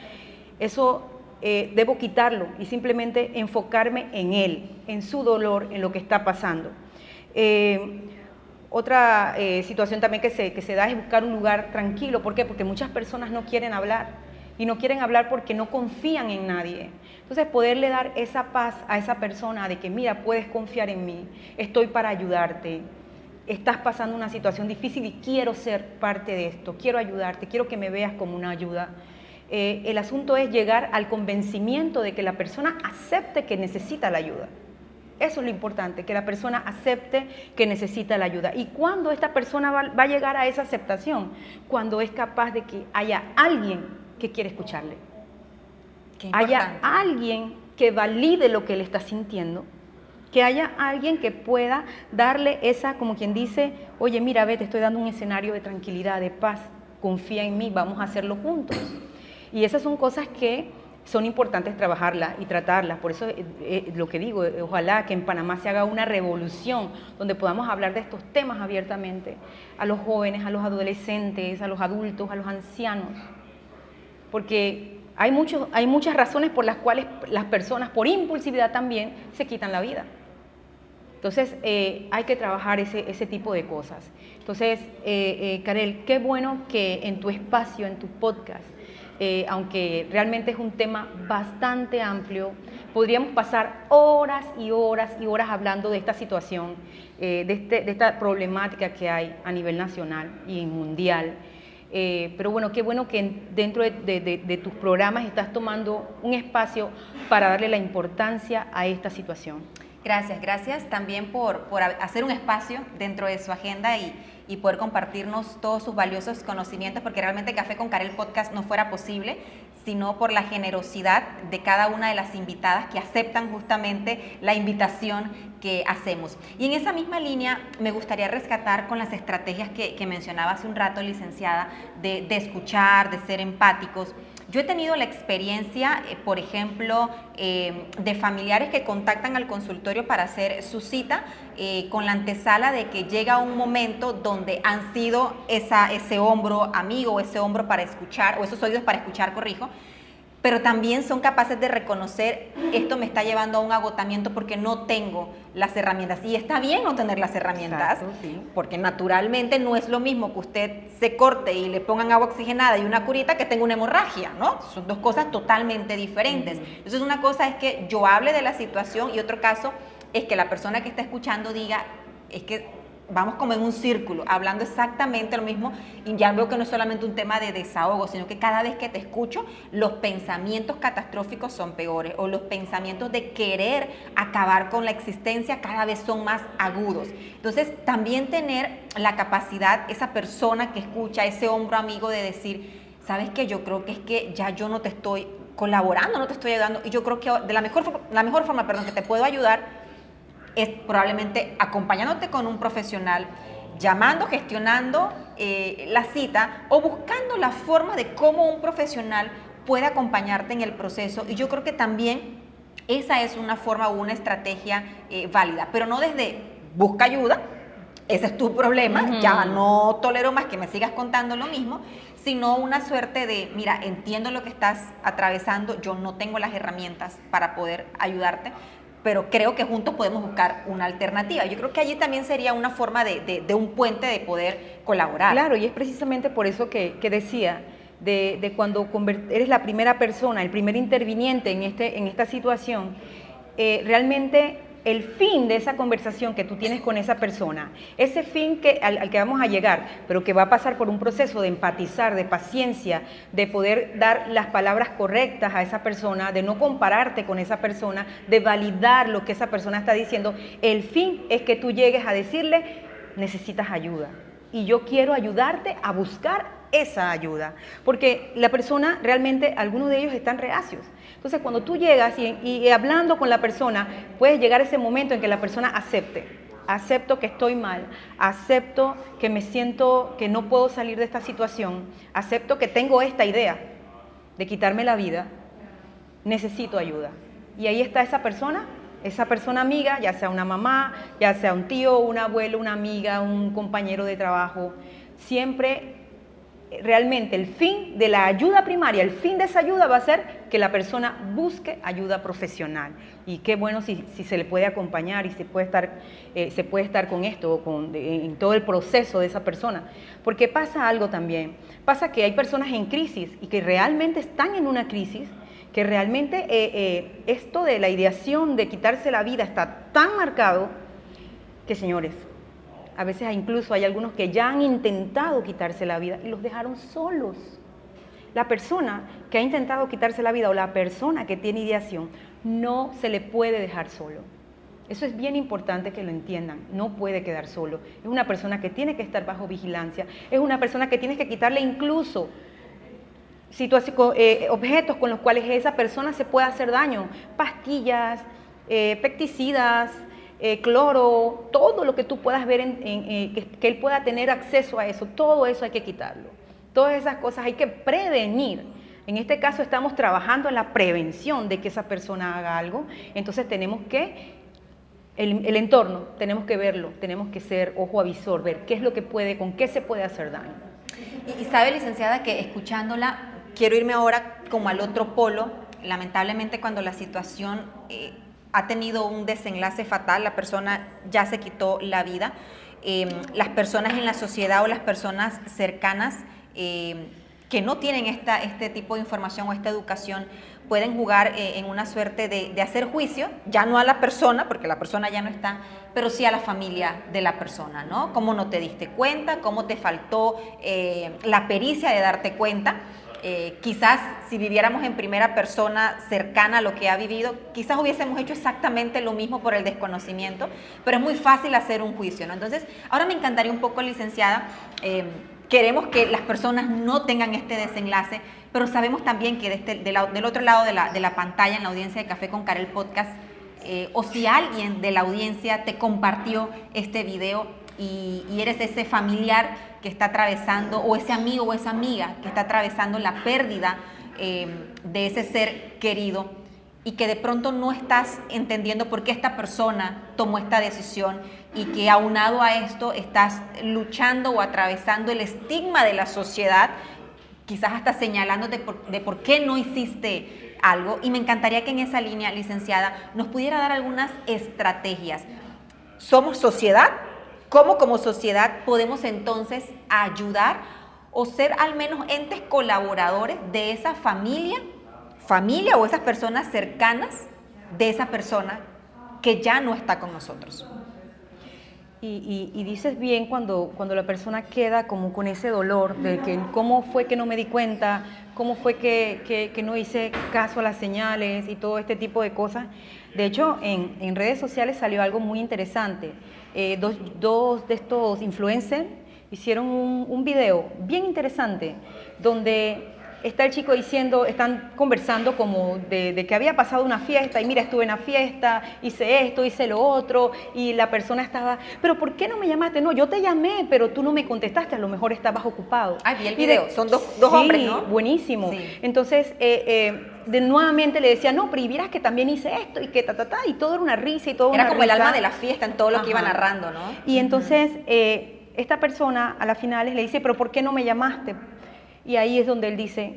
eso debo quitarlo y simplemente enfocarme en él, en su dolor, en lo que está pasando. Otra situación también que se da es buscar un lugar tranquilo. ¿Por qué? Porque muchas personas no quieren hablar y no quieren hablar porque no confían en nadie. Entonces, poderle dar esa paz a esa persona de que, mira, puedes confiar en mí, estoy para ayudarte. Estás pasando una situación difícil y quiero ser parte de esto, quiero ayudarte, quiero que me veas como una ayuda. El asunto es llegar al convencimiento de que la persona acepte que necesita la ayuda. Eso es lo importante, que la persona acepte que necesita la ayuda. ¿Y cuándo esta persona va a llegar a esa aceptación? Cuando es capaz de que haya alguien que quiere escucharle. Haya alguien que valide lo que él está sintiendo. Que haya alguien que pueda darle esa, como quien dice, oye, mira, ve, te estoy dando un escenario de tranquilidad, de paz, confía en mí, vamos a hacerlo juntos. Y esas son cosas que son importantes trabajarlas y tratarlas. Por eso lo que digo, ojalá que en Panamá se haga una revolución donde podamos hablar de estos temas abiertamente a los jóvenes, a los adolescentes, a los adultos, a los ancianos. Porque hay muchas razones por las cuales las personas, por impulsividad también, se quitan la vida. Entonces, hay que trabajar ese tipo de cosas. Entonces, Karel, qué bueno que en tu espacio, en tu podcast, aunque realmente es un tema bastante amplio, podríamos pasar horas y horas y horas hablando de esta situación, de esta problemática que hay a nivel nacional y mundial. Pero bueno, qué bueno que dentro de tus programas estás tomando un espacio para darle la importancia a esta situación. Gracias también por hacer un espacio dentro de su agenda y poder compartirnos todos sus valiosos conocimientos, porque realmente Café con Karel Podcast no fuera posible sino por la generosidad de cada una de las invitadas que aceptan justamente la invitación que hacemos. Y en esa misma línea me gustaría rescatar con las estrategias que mencionaba hace un rato, licenciada, de escuchar, de ser empáticos. Yo he tenido la experiencia, por ejemplo, de familiares que contactan al consultorio para hacer su cita con la antesala de que llega un momento donde han sido ese hombro amigo o ese hombro para escuchar, o esos oídos para escuchar, corrijo, pero también son capaces de reconocer: esto me está llevando a un agotamiento porque no tengo las herramientas. Y está bien no tener las herramientas. Exacto, sí. Porque naturalmente no es lo mismo que usted se corte y le pongan agua oxigenada y una curita que tenga una hemorragia, ¿no? Son dos cosas totalmente diferentes. Entonces, una cosa es que yo hable de la situación y otro caso es que la persona que está escuchando diga: es que vamos como en un círculo, hablando exactamente lo mismo, y ya veo que no es solamente un tema de desahogo, sino que cada vez que te escucho, los pensamientos catastróficos son peores, o los pensamientos de querer acabar con la existencia cada vez son más agudos. Entonces, también tener la capacidad, esa persona que escucha, ese hombro amigo, de decir: ¿sabes qué? Yo creo que es que ya yo no te estoy colaborando, no te estoy ayudando, y yo creo que de la mejor forma que te puedo ayudar es probablemente acompañándote con un profesional, llamando, gestionando la cita o buscando la forma de cómo un profesional puede acompañarte en el proceso. Y yo creo que también esa es una forma o una estrategia válida, pero no desde busca ayuda, ese es tu problema, ya no tolero más que me sigas contando lo mismo, sino una suerte de: mira, entiendo lo que estás atravesando, yo no tengo las herramientas para poder ayudarte, pero creo que juntos podemos buscar una alternativa. Yo creo que allí también sería una forma de un puente de poder colaborar. Claro, y es precisamente por eso que decía, de cuando eres la primera persona, el primer interviniente en esta situación, realmente el fin de esa conversación que tú tienes con esa persona, ese fin al que vamos a llegar, pero que va a pasar por un proceso de empatizar, de paciencia, de poder dar las palabras correctas a esa persona, de no compararte con esa persona, de validar lo que esa persona está diciendo. El fin es que tú llegues a decirle: necesitas ayuda y yo quiero ayudarte a buscar esa ayuda, porque la persona realmente, algunos de ellos están reacios. Entonces, cuando tú llegas y hablando con la persona, puedes llegar a ese momento en que la persona acepto que estoy mal, acepto que me siento que no puedo salir de esta situación, acepto que tengo esta idea de quitarme la vida, necesito ayuda. Y ahí está esa persona amiga, ya sea una mamá, ya sea un tío, un abuelo, una amiga, un compañero de trabajo. Siempre realmente el fin de la ayuda primaria, el fin de esa ayuda va a ser que la persona busque ayuda profesional. Y qué bueno si se le puede acompañar y se puede estar con esto, en todo el proceso de esa persona. Porque pasa algo también, pasa que hay personas en crisis y que realmente están en una crisis, que realmente esto de la ideación de quitarse la vida está tan marcado que, señores, a veces incluso hay algunos que ya han intentado quitarse la vida y los dejaron solos. La persona que ha intentado quitarse la vida o la persona que tiene ideación no se le puede dejar solo. Eso es bien importante que lo entiendan, no puede quedar solo. Es una persona que tiene que estar bajo vigilancia, es una persona que tienes que quitarle incluso objetos con los cuales esa persona se puede hacer daño, pastillas, pesticidas, cloro, todo lo que tú puedas ver que él pueda tener acceso a eso, todo eso hay que quitarlo. Todas esas cosas hay que prevenir. En este caso estamos trabajando en la prevención de que esa persona haga algo, entonces tenemos que, el entorno, tenemos que verlo, tenemos que ser ojo avisor, ver qué es lo que con qué se puede hacer daño. Y sabe, licenciada, que escuchándola quiero irme ahora como al otro polo. Lamentablemente, cuando la situación ha tenido un desenlace fatal, la persona ya se quitó la vida, las personas en la sociedad o las personas cercanas que no tienen este tipo de información o esta educación pueden jugar en una suerte de hacer juicio, ya no a la persona, porque la persona ya no está, pero sí a la familia de la persona, ¿no? ¿Cómo no te diste cuenta? ¿Cómo te faltó la pericia de darte cuenta? Quizás si viviéramos en primera persona cercana a lo que ha vivido, quizás hubiésemos hecho exactamente lo mismo por el desconocimiento, pero es muy fácil hacer un juicio, ¿no? Entonces, ahora me encantaría un poco, licenciada, queremos que las personas no tengan este desenlace, pero sabemos también que del otro lado de la pantalla, en la audiencia de Café con Karel Podcast, o si alguien de la audiencia te compartió este video y eres ese familiar que está atravesando, o ese amigo o esa amiga que está atravesando la pérdida de ese ser querido, y que de pronto no estás entendiendo por qué esta persona tomó esta decisión, y que aunado a esto estás luchando o atravesando el estigma de la sociedad, quizás hasta señalándote de por qué no hiciste algo. Y me encantaría que en esa línea, licenciada, nos pudiera dar algunas estrategias. ¿Somos sociedad? ¿Cómo como sociedad podemos entonces ayudar o ser al menos entes colaboradores de esa familia o esas personas cercanas de esa persona que ya no está con nosotros? Y dices bien cuando la persona queda como con ese dolor de que cómo fue que no me di cuenta, cómo fue que no hice caso a las señales y todo este tipo de cosas. De hecho, en redes sociales salió algo muy interesante. Dos de estos influencers hicieron un video bien interesante donde está el chico diciendo, están conversando como de que había pasado una fiesta y mira, estuve en la fiesta, hice esto, hice lo otro, y la persona estaba, pero ¿por qué no me llamaste? No, yo te llamé, pero tú no me contestaste, a lo mejor estabas ocupado. Ah, vi el video, son dos hombres, ¿no? Buenísimo. Sí. Entonces, nuevamente le decía, no, pero y vieras que también hice esto y que y todo era una risa y todo era una como risa. El alma de la fiesta en todo lo que iba narrando, ¿no? Y entonces, esta persona a las finales le dice, pero ¿por qué no me llamaste? Y ahí es donde él dice,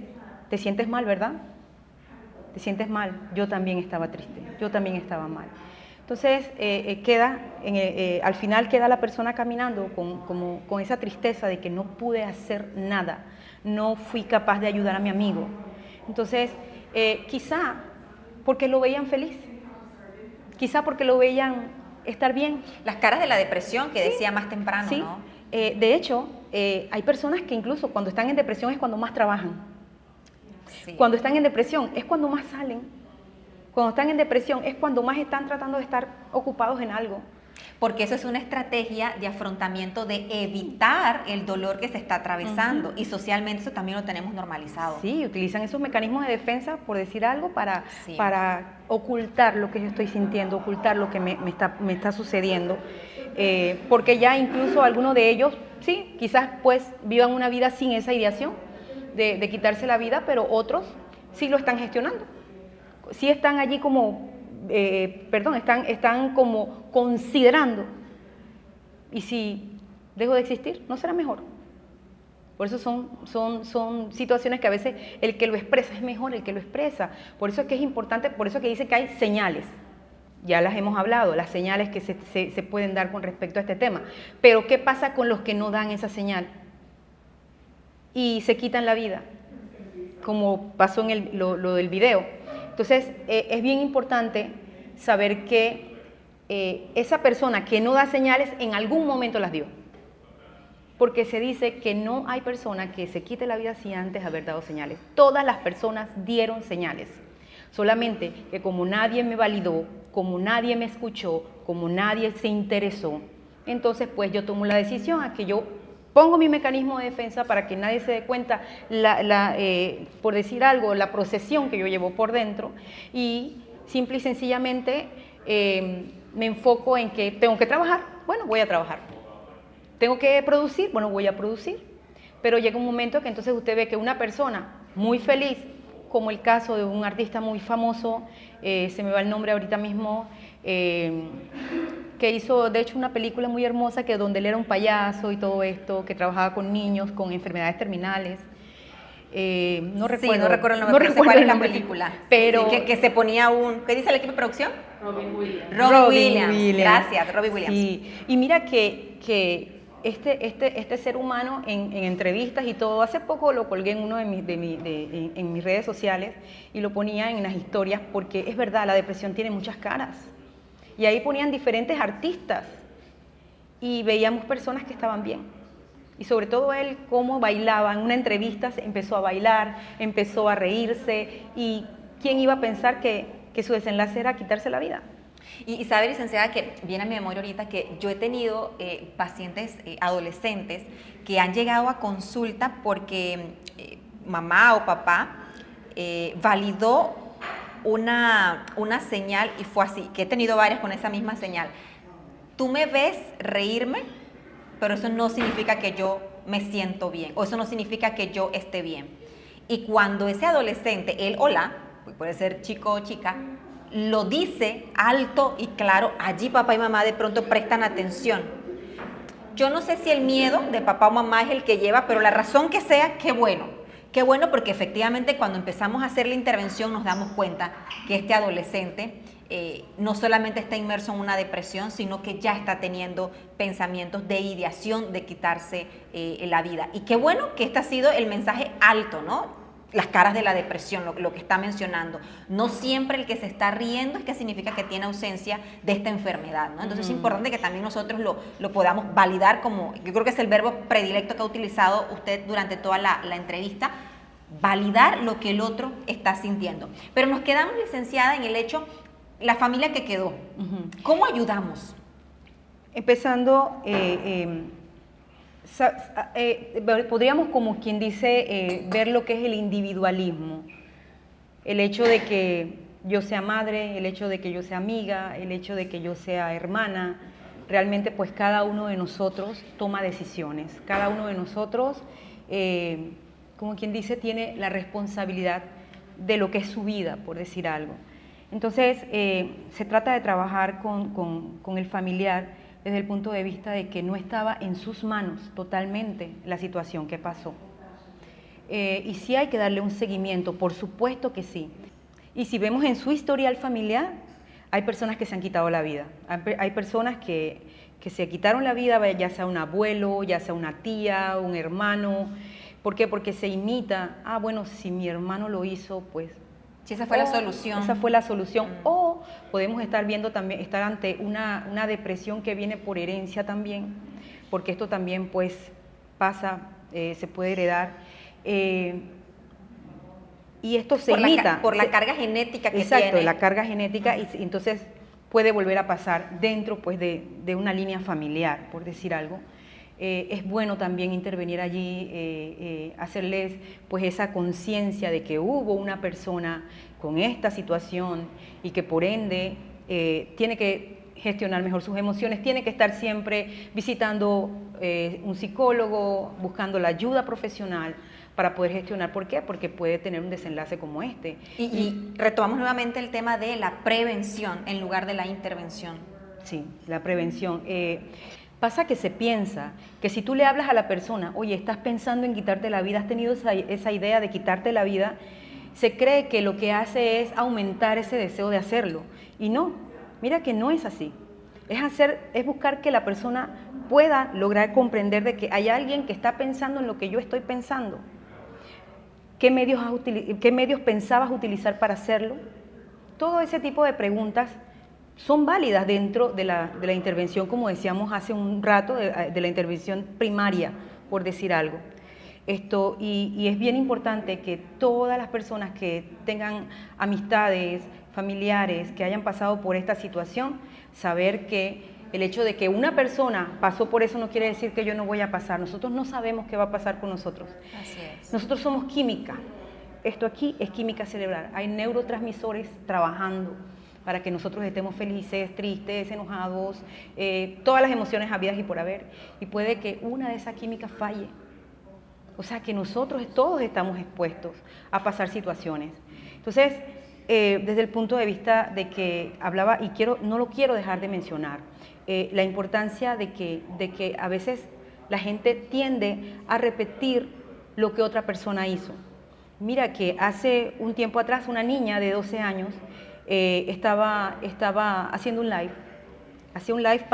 ¿te sientes mal, verdad? ¿Te sientes mal? Yo también estaba triste, yo también estaba mal. Entonces, al final queda la persona caminando con esa tristeza de que no pude hacer nada, no fui capaz de ayudar a mi amigo. Entonces, quizá porque lo veían feliz, quizá porque lo veían estar bien. Las caras de la depresión que decía más temprano, sí. ¿no? De hecho, hay personas que incluso cuando están en depresión es cuando más trabajan. Sí. Cuando están en depresión es cuando más salen. Cuando están en depresión es cuando más están tratando de estar ocupados en algo. Porque eso es una estrategia de afrontamiento, de evitar el dolor que se está atravesando. Y socialmente eso también lo tenemos normalizado. Sí, utilizan esos mecanismos de defensa, por decir algo, para ocultar lo que yo estoy sintiendo, ocultar lo que me está sucediendo. Porque ya incluso algunos de ellos, sí, quizás pues vivan una vida sin esa ideación de quitarse la vida, pero otros sí lo están gestionando. Sí están allí como... están como considerando, y si dejo de existir, ¿no será mejor? Por eso son situaciones que a veces el que lo expresa es mejor el que lo expresa. Por eso es que es importante, por eso es que dice que hay señales. Ya las hemos hablado, las señales que se pueden dar con respecto a este tema. Pero ¿qué pasa con los que no dan esa señal? Y se quitan la vida, como pasó en lo del video. Entonces, es bien importante saber que esa persona que no da señales en algún momento las dio. Porque se dice que no hay persona que se quite la vida sin antes haber dado señales. Todas las personas dieron señales. Solamente que como nadie me validó, como nadie me escuchó, como nadie se interesó, entonces pues yo tomo la decisión a que yo pongo mi mecanismo de defensa para que nadie se dé cuenta, por decir algo, la procesión que yo llevo por dentro, y simple y sencillamente me enfoco en que tengo que trabajar, bueno, voy a trabajar. Tengo que producir, bueno, voy a producir. Pero llega un momento que entonces usted ve que una persona muy feliz, como el caso de un artista muy famoso, se me va el nombre ahorita mismo, que hizo de hecho una película muy hermosa donde él era un payaso y todo esto, que trabajaba con niños con enfermedades terminales. No Sí, recuerdo, no recuerdo el nombre, pero sé cuál es la película. Pero Sí, que se ponía ¿qué dice el equipo de producción? Robin Williams. Robin Williams. Gracias, Robin Williams. Sí, y mira que este ser humano en entrevistas y todo, hace poco lo colgué en uno en mis redes sociales y lo ponía en las historias, porque es verdad, la depresión tiene muchas caras. Y ahí ponían diferentes artistas y veíamos personas que estaban bien. Y sobre todo él, cómo bailaba. En una entrevista empezó a bailar, empezó a reírse, y ¿quién iba a pensar que su desenlace era quitarse la vida? Y sabe, licenciada, que viene a mi memoria ahorita que yo he tenido pacientes adolescentes que han llegado a consulta porque mamá o papá validó una señal y fue así, que he tenido varias con esa misma señal. Tú me ves reírme, pero eso no significa que yo me siento bien, o eso no significa que yo esté bien. Y cuando ese adolescente, él o la, puede ser chico o chica, lo dice alto y claro, allí papá y mamá de pronto prestan atención. Yo no sé si el miedo de papá o mamá es el que lleva, pero la razón que sea, qué bueno. Qué bueno, porque efectivamente cuando empezamos a hacer la intervención nos damos cuenta que este adolescente no solamente está inmerso en una depresión, sino que ya está teniendo pensamientos de ideación de quitarse la vida. Y qué bueno que este ha sido el mensaje alto, ¿no? Las caras de la depresión, lo que está mencionando. No siempre el que se está riendo es que significa que tiene ausencia de esta enfermedad, ¿no? Entonces es importante que también nosotros lo podamos validar como, yo creo que es el verbo predilecto que ha utilizado usted durante toda la entrevista, validar lo que el otro está sintiendo. Pero nos quedamos, licenciada, en el hecho, la familia que quedó. ¿Cómo ayudamos? Empezando... podríamos, como quien dice, ver lo que es el individualismo, el hecho de que yo sea madre, el hecho de que yo sea amiga, el hecho de que yo sea hermana. Realmente pues cada uno de nosotros toma decisiones, cada uno de nosotros, como quien dice, tiene la responsabilidad de lo que es su vida, por decir algo. Entonces se trata de trabajar con el familiar desde el punto de vista de que no estaba en sus manos totalmente la situación que pasó. Y sí hay que darle un seguimiento, por supuesto que sí. Y si vemos en su historial familiar, hay personas que se han quitado la vida. Hay personas que se quitaron la vida, ya sea un abuelo, ya sea una tía, un hermano. ¿Por qué? Porque se imita, bueno, si mi hermano lo hizo, pues... Si esa fue la solución. Esa fue la solución. O podemos estar viendo también, estar ante una depresión que viene por herencia también, porque esto también pues pasa, se puede heredar. Y esto se imita. Por la carga genética que tiene. Exacto, la carga genética, y entonces puede volver a pasar dentro pues de una línea familiar, por decir algo. Es bueno también intervenir allí, hacerles pues esa conciencia de que hubo una persona con esta situación y que por ende tiene que gestionar mejor sus emociones, tiene que estar siempre visitando un psicólogo, buscando la ayuda profesional para poder gestionar. ¿Por qué? Porque puede tener un desenlace como este. Y retomamos nuevamente el tema de la prevención en lugar de la intervención. Sí, la prevención. Pasa que se piensa que si tú le hablas a la persona, oye, estás pensando en quitarte la vida, has tenido esa idea de quitarte la vida, se cree que lo que hace es aumentar ese deseo de hacerlo. Y no, mira que no es así. Es buscar que la persona pueda lograr comprender de que hay alguien que está pensando en lo que yo estoy pensando. ¿Qué medios pensabas utilizar para hacerlo? Todo ese tipo de preguntas son válidas dentro de la intervención, como decíamos hace un rato, de la intervención primaria, por decir algo. Y es bien importante que todas las personas que tengan amistades, familiares, que hayan pasado por esta situación, saber que el hecho de que una persona pasó por eso no quiere decir que yo no voy a pasar. Nosotros no sabemos qué va a pasar con nosotros. Así es. Nosotros somos química. Esto aquí es química cerebral. Hay neurotransmisores trabajando para que nosotros estemos felices, tristes, enojados, todas las emociones habidas y por haber. Y puede que una de esas químicas falle. O sea que nosotros todos estamos expuestos a pasar situaciones. Entonces, desde el punto de vista de que hablaba, y no lo quiero dejar de mencionar, la importancia de que a veces la gente tiende a repetir lo que otra persona hizo. Mira que hace un tiempo atrás una niña de 12 años estaba haciendo un live. Hacía un live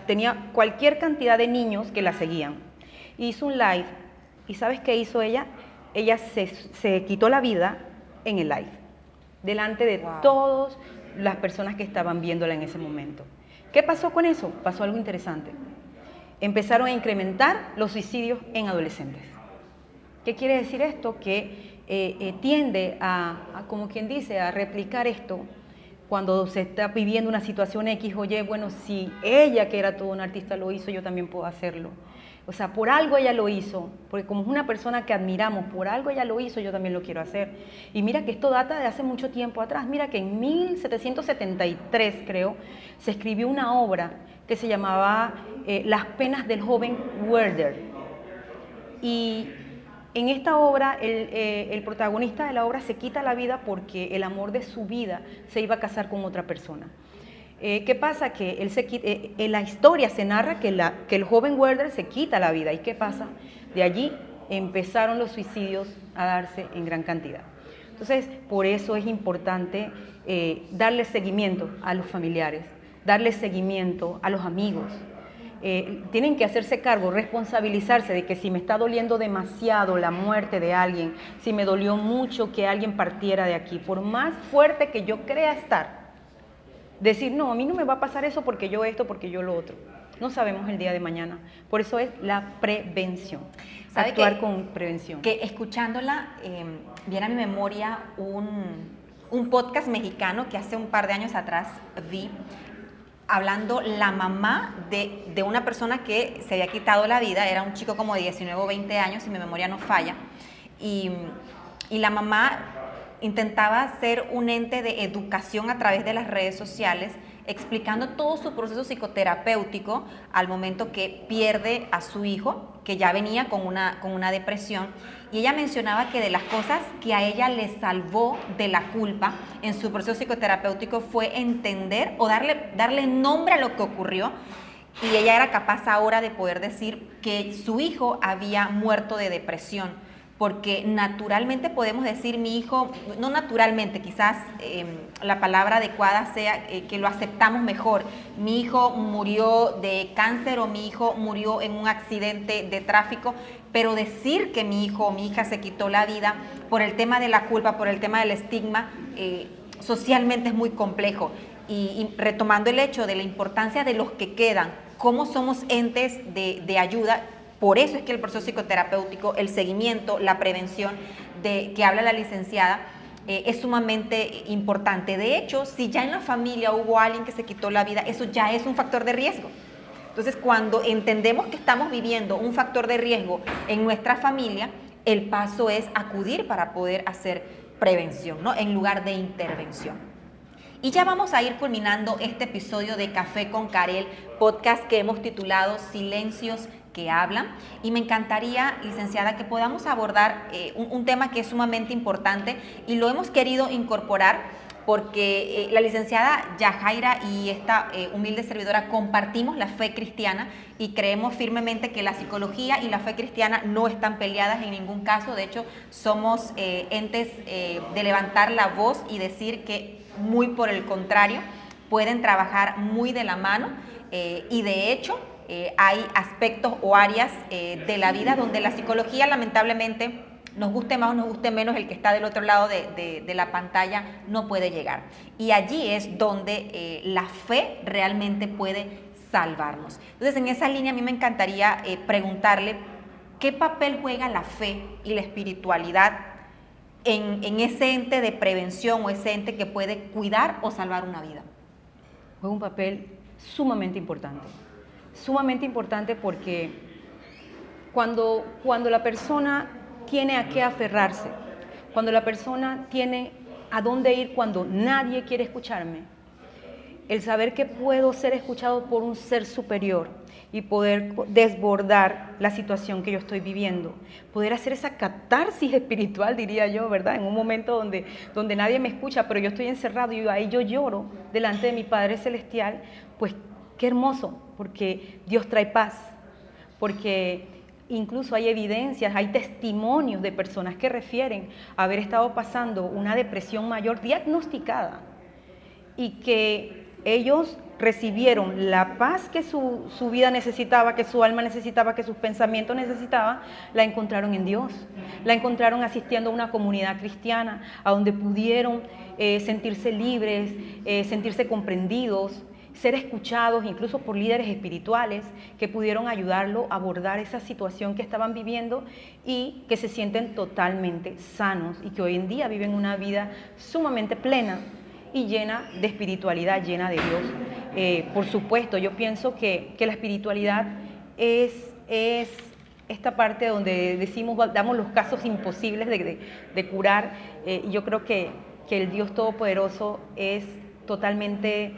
tenía cualquier cantidad de niños que la seguían. Hizo un live y ¿sabes qué hizo ella? Ella se quitó la vida en el live, delante de todas las personas que estaban viéndola en ese momento. ¿Qué pasó con eso? Pasó algo interesante. Empezaron a incrementar los suicidios en adolescentes. ¿Qué quiere decir esto? Que tiende como quien dice, a replicar esto cuando se está viviendo una situación X, oye, bueno, si ella que era toda una artista lo hizo, yo también puedo hacerlo. O sea, por algo ella lo hizo, porque como es una persona que admiramos, por algo ella lo hizo, yo también lo quiero hacer. Y mira que esto data de hace mucho tiempo atrás. Mira que en 1773, creo, se escribió una obra que se llamaba Las penas del joven Werther. Y en esta obra, el protagonista de la obra se quita la vida porque el amor de su vida se iba a casar con otra persona. ¿Qué pasa? Que en la historia se narra que el joven Werther se quita la vida. ¿Y qué pasa? De allí empezaron los suicidios a darse en gran cantidad. Entonces, por eso es importante darle seguimiento a los familiares, darle seguimiento a los amigos. Tienen que hacerse cargo, responsabilizarse de que si me está doliendo demasiado la muerte de alguien, si me dolió mucho que alguien partiera de aquí, por más fuerte que yo crea estar, decir, no, a mí no me va a pasar eso porque yo esto, porque yo lo otro. No sabemos el día de mañana. Por eso es la prevención. Actuar con prevención. Que escuchándola, viene a mi memoria un podcast mexicano que hace un par de años atrás vi, hablando la mamá de una persona que se había quitado la vida. Era un chico como de 19 o 20 años, si mi memoria no falla. Y la mamá intentaba ser un ente de educación a través de las redes sociales, explicando todo su proceso psicoterapéutico al momento que pierde a su hijo, que ya venía con una depresión. Y ella mencionaba que de las cosas que a ella le salvó de la culpa en su proceso psicoterapéutico fue entender o darle nombre a lo que ocurrió. Y ella era capaz ahora de poder decir que su hijo había muerto de depresión. Porque naturalmente podemos decir mi hijo, no naturalmente, quizás la palabra adecuada sea que lo aceptamos mejor. Mi hijo murió de cáncer o mi hijo murió en un accidente de tráfico, pero decir que mi hijo o mi hija se quitó la vida por el tema de la culpa, por el tema del estigma, socialmente es muy complejo. Y retomando el hecho de la importancia de los que quedan, cómo somos entes de ayuda. Por eso es que el proceso psicoterapéutico, el seguimiento, la prevención de que habla la licenciada es sumamente importante. De hecho, si ya en la familia hubo alguien que se quitó la vida, eso ya es un factor de riesgo. Entonces, cuando entendemos que estamos viviendo un factor de riesgo en nuestra familia, el paso es acudir para poder hacer prevención, ¿no? En lugar de intervención. Y ya vamos a ir culminando este episodio de Café con Karel, podcast que hemos titulado Silencios que hablan, y me encantaría, licenciada, que podamos abordar un tema que es sumamente importante y lo hemos querido incorporar porque la licenciada Yajaira y esta humilde servidora compartimos la fe cristiana y creemos firmemente que la psicología y la fe cristiana no están peleadas en ningún caso. De hecho, somos entes de levantar la voz y decir que muy por el contrario, pueden trabajar muy de la mano y de hecho hay aspectos o áreas de la vida donde la psicología lamentablemente, nos guste más o nos guste menos, el que está del otro lado de la pantalla no puede llegar. Y allí es donde la fe realmente puede salvarnos. Entonces, en esa línea a mí me encantaría preguntarle qué papel juega la fe y la espiritualidad en ese ente de prevención o ese ente que puede cuidar o salvar una vida. Juega un papel sumamente importante porque cuando la persona tiene a qué aferrarse, cuando la persona tiene a dónde ir cuando nadie quiere escucharme, el saber que puedo ser escuchado por un ser superior y poder desbordar la situación que yo estoy viviendo, poder hacer esa catarsis espiritual, diría yo, ¿verdad? En un momento donde nadie me escucha, pero yo estoy encerrado y ahí yo lloro delante de mi Padre Celestial, pues qué hermoso, porque Dios trae paz, porque incluso hay evidencias, hay testimonios de personas que refieren haber estado pasando una depresión mayor diagnosticada y que ellos recibieron la paz que su vida necesitaba, que su alma necesitaba, que sus pensamientos necesitaban, la encontraron en Dios. La encontraron asistiendo a una comunidad cristiana, a donde pudieron sentirse libres, sentirse comprendidos, ser escuchados incluso por líderes espirituales que pudieron ayudarlo a abordar esa situación que estaban viviendo y que se sienten totalmente sanos y que hoy en día viven una vida sumamente plena y llena de espiritualidad, llena de Dios. Por supuesto, yo pienso que la espiritualidad es esta parte donde decimos, damos los casos imposibles de curar. Yo creo que el Dios Todopoderoso es totalmente,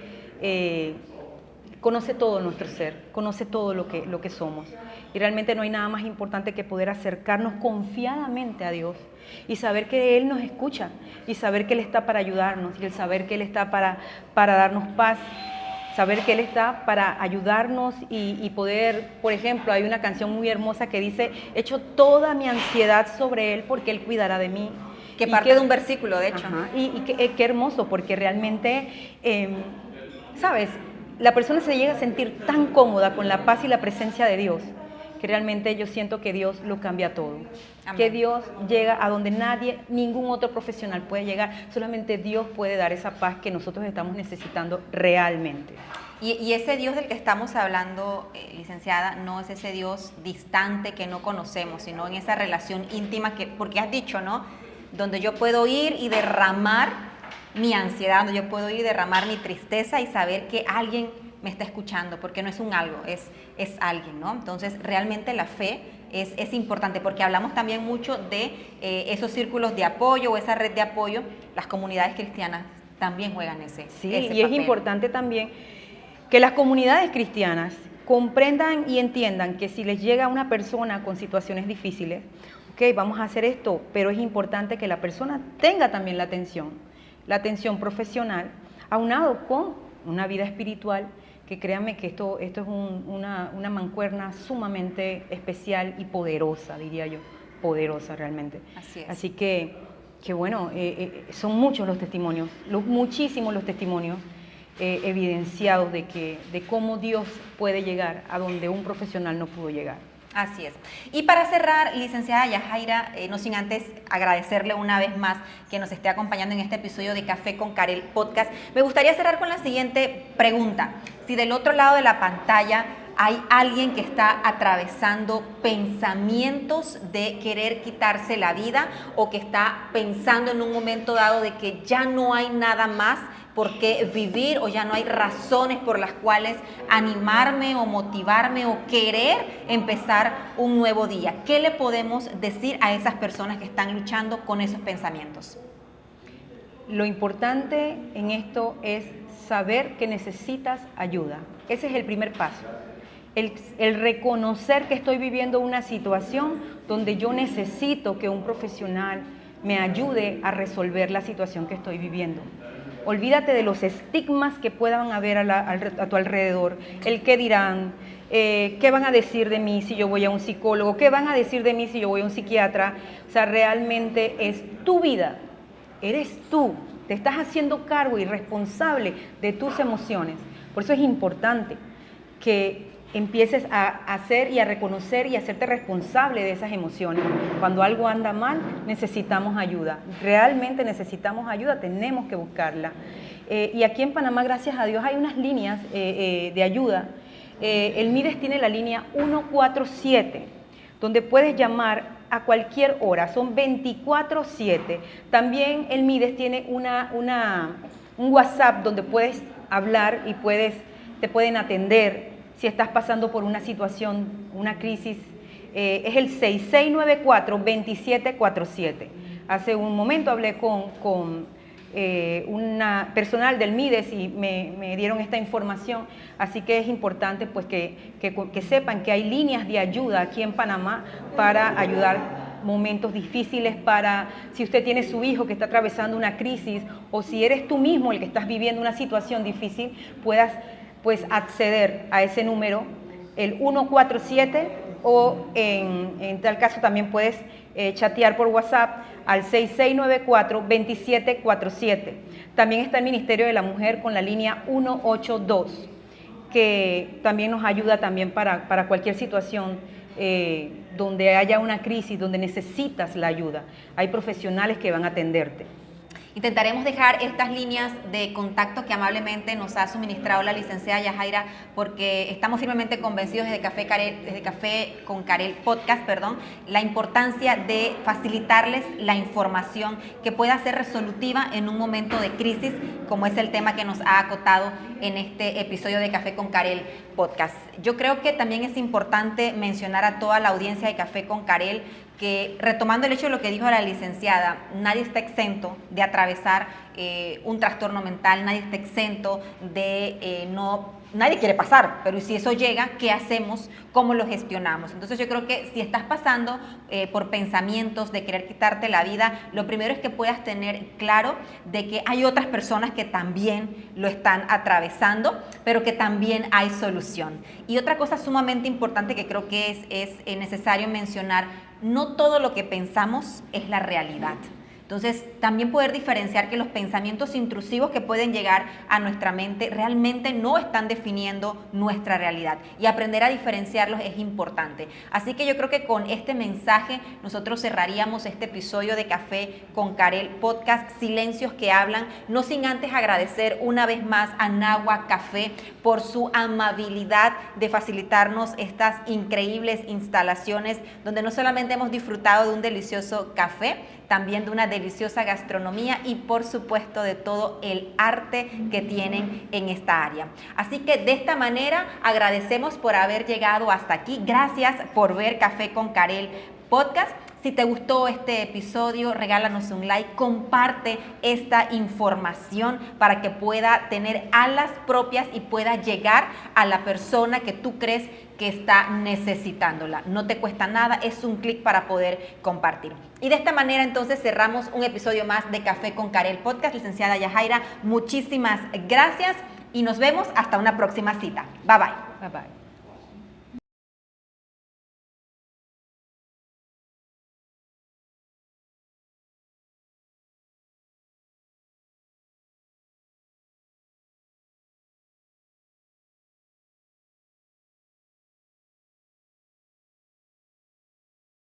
conoce todo nuestro ser, conoce todo lo que somos. Y realmente no hay nada más importante que poder acercarnos confiadamente a Dios y saber que Él nos escucha y saber que Él está para ayudarnos y el saber que Él está para darnos paz, saber que Él está para ayudarnos y poder, por ejemplo, hay una canción muy hermosa que dice, echo toda mi ansiedad sobre Él porque Él cuidará de mí. Que parte de un versículo, de hecho. Ajá, y qué hermoso, porque realmente, ¿sabes? La persona se llega a sentir tan cómoda con la paz y la presencia de Dios, que realmente yo siento que Dios lo cambia todo. Amén. Que Dios llega a donde nadie, ningún otro profesional puede llegar. Solamente Dios puede dar esa paz que nosotros estamos necesitando realmente. Y ese Dios del que estamos hablando, licenciada, no es ese Dios distante que no conocemos, sino en esa relación íntima que, porque has dicho, ¿no? Donde yo puedo ir y derramar mi ansiedad, donde yo puedo ir y derramar mi tristeza y saber que alguien me está escuchando, porque no es un algo, es alguien, ¿no? Entonces, realmente la fe es importante, porque hablamos también mucho de esos círculos de apoyo o esa red de apoyo. Las comunidades cristianas también juegan ese y papel. Es importante también que las comunidades cristianas comprendan y entiendan que si les llega una persona con situaciones difíciles, ok, vamos a hacer esto, pero es importante que la persona tenga también la atención profesional, aunado con una vida espiritual, que créanme que esto es una mancuerna sumamente especial y poderosa, diría yo, poderosa realmente. Así es. Así que bueno, son muchos los testimonios, muchísimos los testimonios evidenciados de cómo Dios puede llegar a donde un profesional no pudo llegar. Así es. Y para cerrar, licenciada Yajaira, no sin antes agradecerle una vez más que nos esté acompañando en este episodio de Café con Karel Podcast, me gustaría cerrar con la siguiente pregunta. Si del otro lado de la pantalla hay alguien que está atravesando pensamientos de querer quitarse la vida o que está pensando en un momento dado de que ya no hay nada más por qué vivir o ya no hay razones por las cuales animarme o motivarme o querer empezar un nuevo día, ¿qué le podemos decir a esas personas que están luchando con esos pensamientos? Lo importante en esto es saber que necesitas ayuda. Ese es el primer paso. El reconocer que estoy viviendo una situación donde yo necesito que un profesional me ayude a resolver la situación que estoy viviendo. Olvídate de los estigmas que puedan haber a tu alrededor, el qué dirán, qué van a decir de mí si yo voy a un psicólogo, qué van a decir de mí si yo voy a un psiquiatra. O sea, realmente es tu vida, eres tú, te estás haciendo cargo y responsable de tus emociones. Por eso es importante que empieces a hacer y a reconocer y a hacerte responsable de esas emociones. Cuando algo anda mal, necesitamos ayuda. Realmente necesitamos ayuda, tenemos que buscarla. Y aquí en Panamá, gracias a Dios, hay unas líneas de ayuda. El MIDES tiene la línea 147, donde puedes llamar a cualquier hora, son 24/7. También el MIDES tiene un WhatsApp donde puedes hablar y te pueden atender. Si estás pasando por una situación, una crisis, es el 6694-2747. Hace un momento hablé con una personal del MIDES y me dieron esta información, así que es importante pues que sepan que hay líneas de ayuda aquí en Panamá para ayudar momentos difíciles, para si usted tiene su hijo que está atravesando una crisis o si eres tú mismo el que estás viviendo una situación difícil, puedas pues acceder a ese número, el 147 o en tal caso también puedes chatear por WhatsApp al 6694-2747. También está el Ministerio de la Mujer con la línea 182, que también nos ayuda también para cualquier situación donde haya una crisis, donde necesitas la ayuda. Hay profesionales que van a atenderte. Intentaremos dejar estas líneas de contacto que amablemente nos ha suministrado la licenciada Yajaira, porque estamos firmemente convencidos desde Café con Karel Podcast, la importancia de facilitarles la información que pueda ser resolutiva en un momento de crisis, como es el tema que nos ha acotado en este episodio de Café con Karel Podcast. Yo creo que también es importante mencionar a toda la audiencia de Café con Karel que, retomando el hecho de lo que dijo la licenciada, nadie está exento de atravesar un trastorno mental, nadie está exento de nadie quiere pasar, pero si eso llega, ¿qué hacemos? ¿Cómo lo gestionamos? Entonces yo creo que si estás pasando por pensamientos de querer quitarte la vida, lo primero es que puedas tener claro de que hay otras personas que también lo están atravesando, pero que también hay solución. Y otra cosa sumamente importante que creo que es necesario mencionar: no todo lo que pensamos es la realidad. Entonces, también poder diferenciar que los pensamientos intrusivos que pueden llegar a nuestra mente realmente no están definiendo nuestra realidad, y aprender a diferenciarlos es importante. Así que yo creo que con este mensaje nosotros cerraríamos este episodio de Café con Karel Podcast, Silencios que Hablan, no sin antes agradecer una vez más a Nahua Café por su amabilidad de facilitarnos estas increíbles instalaciones, donde no solamente hemos disfrutado de un delicioso café, también de una deliciosa gastronomía y por supuesto de todo el arte que tienen en esta área. Así que de esta manera agradecemos por haber llegado hasta aquí. Gracias por ver Café con Karel Podcast. Si te gustó este episodio, regálanos un like, comparte esta información para que pueda tener alas propias y pueda llegar a la persona que tú crees que está necesitándola. No te cuesta nada, es un clic para poder compartir. Y de esta manera entonces cerramos un episodio más de Café con Karel Podcast. Licenciada Yajaira, muchísimas gracias y nos vemos hasta una próxima cita. Bye bye. Bye bye.